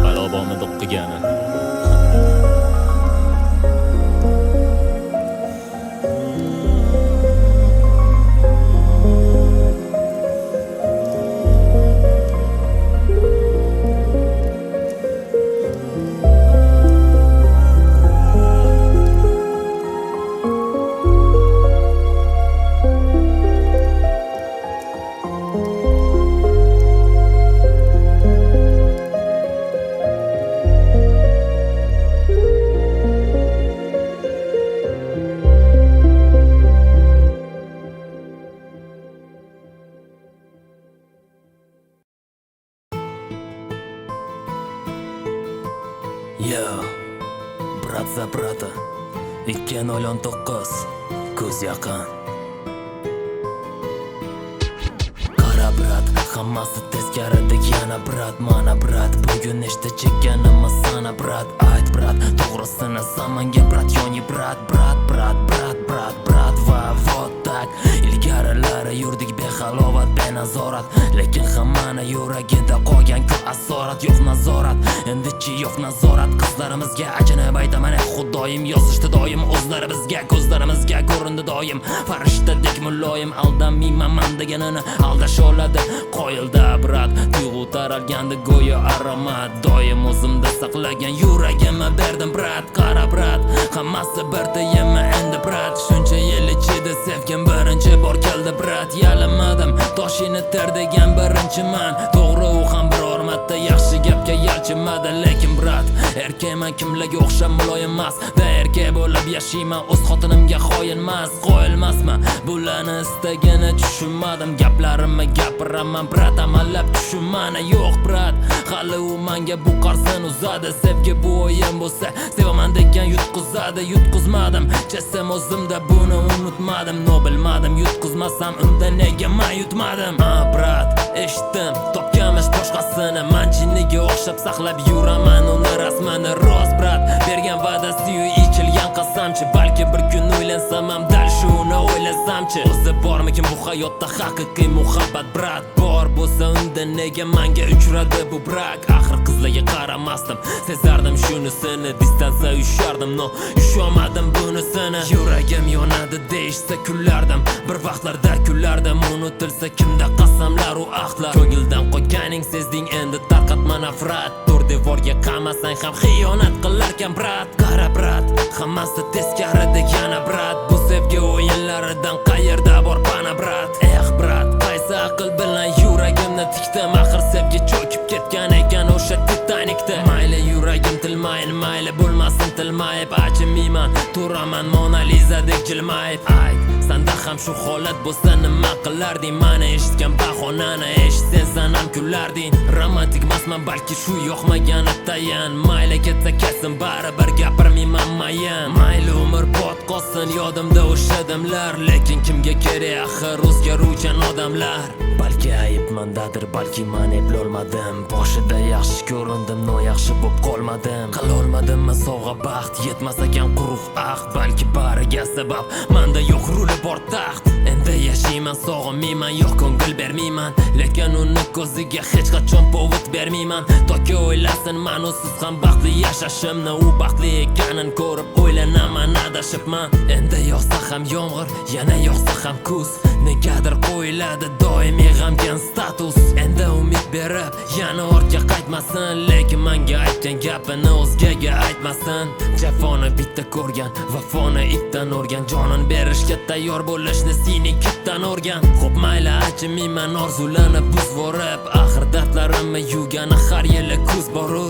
Balavomi duq qilgani. Yo, brat za brata 209 ko'z yaqin. Qara brat, Hammasi teskarida yana brat, mana brat. Bugun nechta chekkanimiz sana brat. Ayt brat, to'g'risini zamonga brat, yoni brat, brat, brat, brat, brat, brat. Va vot tak ilgarilari yurdik behalovat, benazorat. Lekin hammani yuragida qolgan ku asorat. Yo'q nazorat, endichi yo'q nazorat. Qizlarimizga achinib aytaman, xudoyim yozishdi doim o'zlari bizga, ko'zlarimizga ko'rindi doim farishtadek muloyim. Aldanmayman man deganini aldash oladi qoyilda brat. Tuyg'u taralganda go'yo aromat, doim o'zimda saqlagan yuragimni berdim brat. Qara brat, hammasi bir tiyinmi endi brat. Shuncha yil ichida sevgim birinchi bor keldi brat. Yalinmadim toshini ter degan birinchiman. To'g'ri, u ham biror marta yaxshi gapga yalchimadi. Lekin brat, erkakman kimlarga o'xshab muloyim emas. Da erkak bo'lib yashayman, o'z xotinimga xoinmas. Qo'yilmasman bularni istagani tushunmadim. Gaplarimni gapiraman brat, amallab tushunmani yo'q brat. Hali u menga bu qarsin uzadi. Sevgi bu o'yin bo'lsa sevaman degan yutqizadi. Yutqizmadim, chesam o'zimda buni unutmadim. No bilmadim, yutqizmasam unda nega men yutmadim? Ha brat, eshitdim, topganmish boshqasini. Men jinniga o'xshab saqlab yuraman uni rasmini. Rost brat, bergan va'dasi-yu ichilgan qasamchi. Balki bir kun o'ylansam ham dal shuni o'ylasamchi. O'zi bormikin bu hayotda haqiqiy muhabbat brat? Bor bo'lsa unda nega menga uchradi bu brak? Axir qizlarga qaramasdim, sezardim shunisini. Distansiya ushardim, no ushomadim bunisini. Yuragim yonadi deyishsa kullardim, bir vaqtlarda kullardim. Unutilsa kimda qasamlar u ahdlar. Ko'ngildan qo'yganing sezding, endi tarqatma nafrat. To'rt devorga qamasang ham xiyonat qilarkan brat. Qara brat, hammasi teskarida yana brat. Bu sevgi o'yinlaridan qayerda bor pana brat? Brat, qaysi aql bilan yuragimni tikdim? Axir sevgi cho'kib ketgan ekan o'sha Titanikda. Mayli yuragim tilmayin, mayli bo'lmasin tilmayib. Achinmayman, turaman Mona Lizadek jilmayib. Ayt, sanda ham shu holat bo'lsa nima qilarding? Mani eshitgan bahonani eshitsan ham kularding. Romantik emasman, balki shu yoqmagani tayin. Mayli ketsa ketsin, baribir gapirmayman mayin. Mayli umr bot qolsin yodimda o'sha damlar. Lekin kimga kerak axir o'zgaruvchan odamlar? Balki ayb mandadir, balki men eplolmadim. Boshida yaxshi ko'rindim, no yaxshi bo'lib qolmadim. Qilolmadimmi sovg'a baxt, yetmas ekan quruq ahd. Balki bariga sabab menda yo'q ruli bor taxt. Endi yashayman, sog'inmayman, yo'q ko'ngil bermayman. Lekin uni ko'ziga hech qachon povut bermayman. Toki o'ylasin men usiz ham baxtli yashashimni. U baxtli ekanini ko'rib o'ylanaman, adashibman. Endi yog'sa ham yomg'ir, yana yog'sa ham kuz. Negadir qo'yiladi doimiy g'amgin status. Endi umid berib yana ortga qaytmasin. Lekin menga aytgan gapini o'zgaga aytmasin. Jafoni bitta ko'rgan, vafoni itdan o'rgan. Jonin berishga tayyor bo'lishni seni kitdan o'rgan. Xo'p mayli, achinmayman orzularni buzvorib. Axir dardlarimni yugani har yili kuz boru.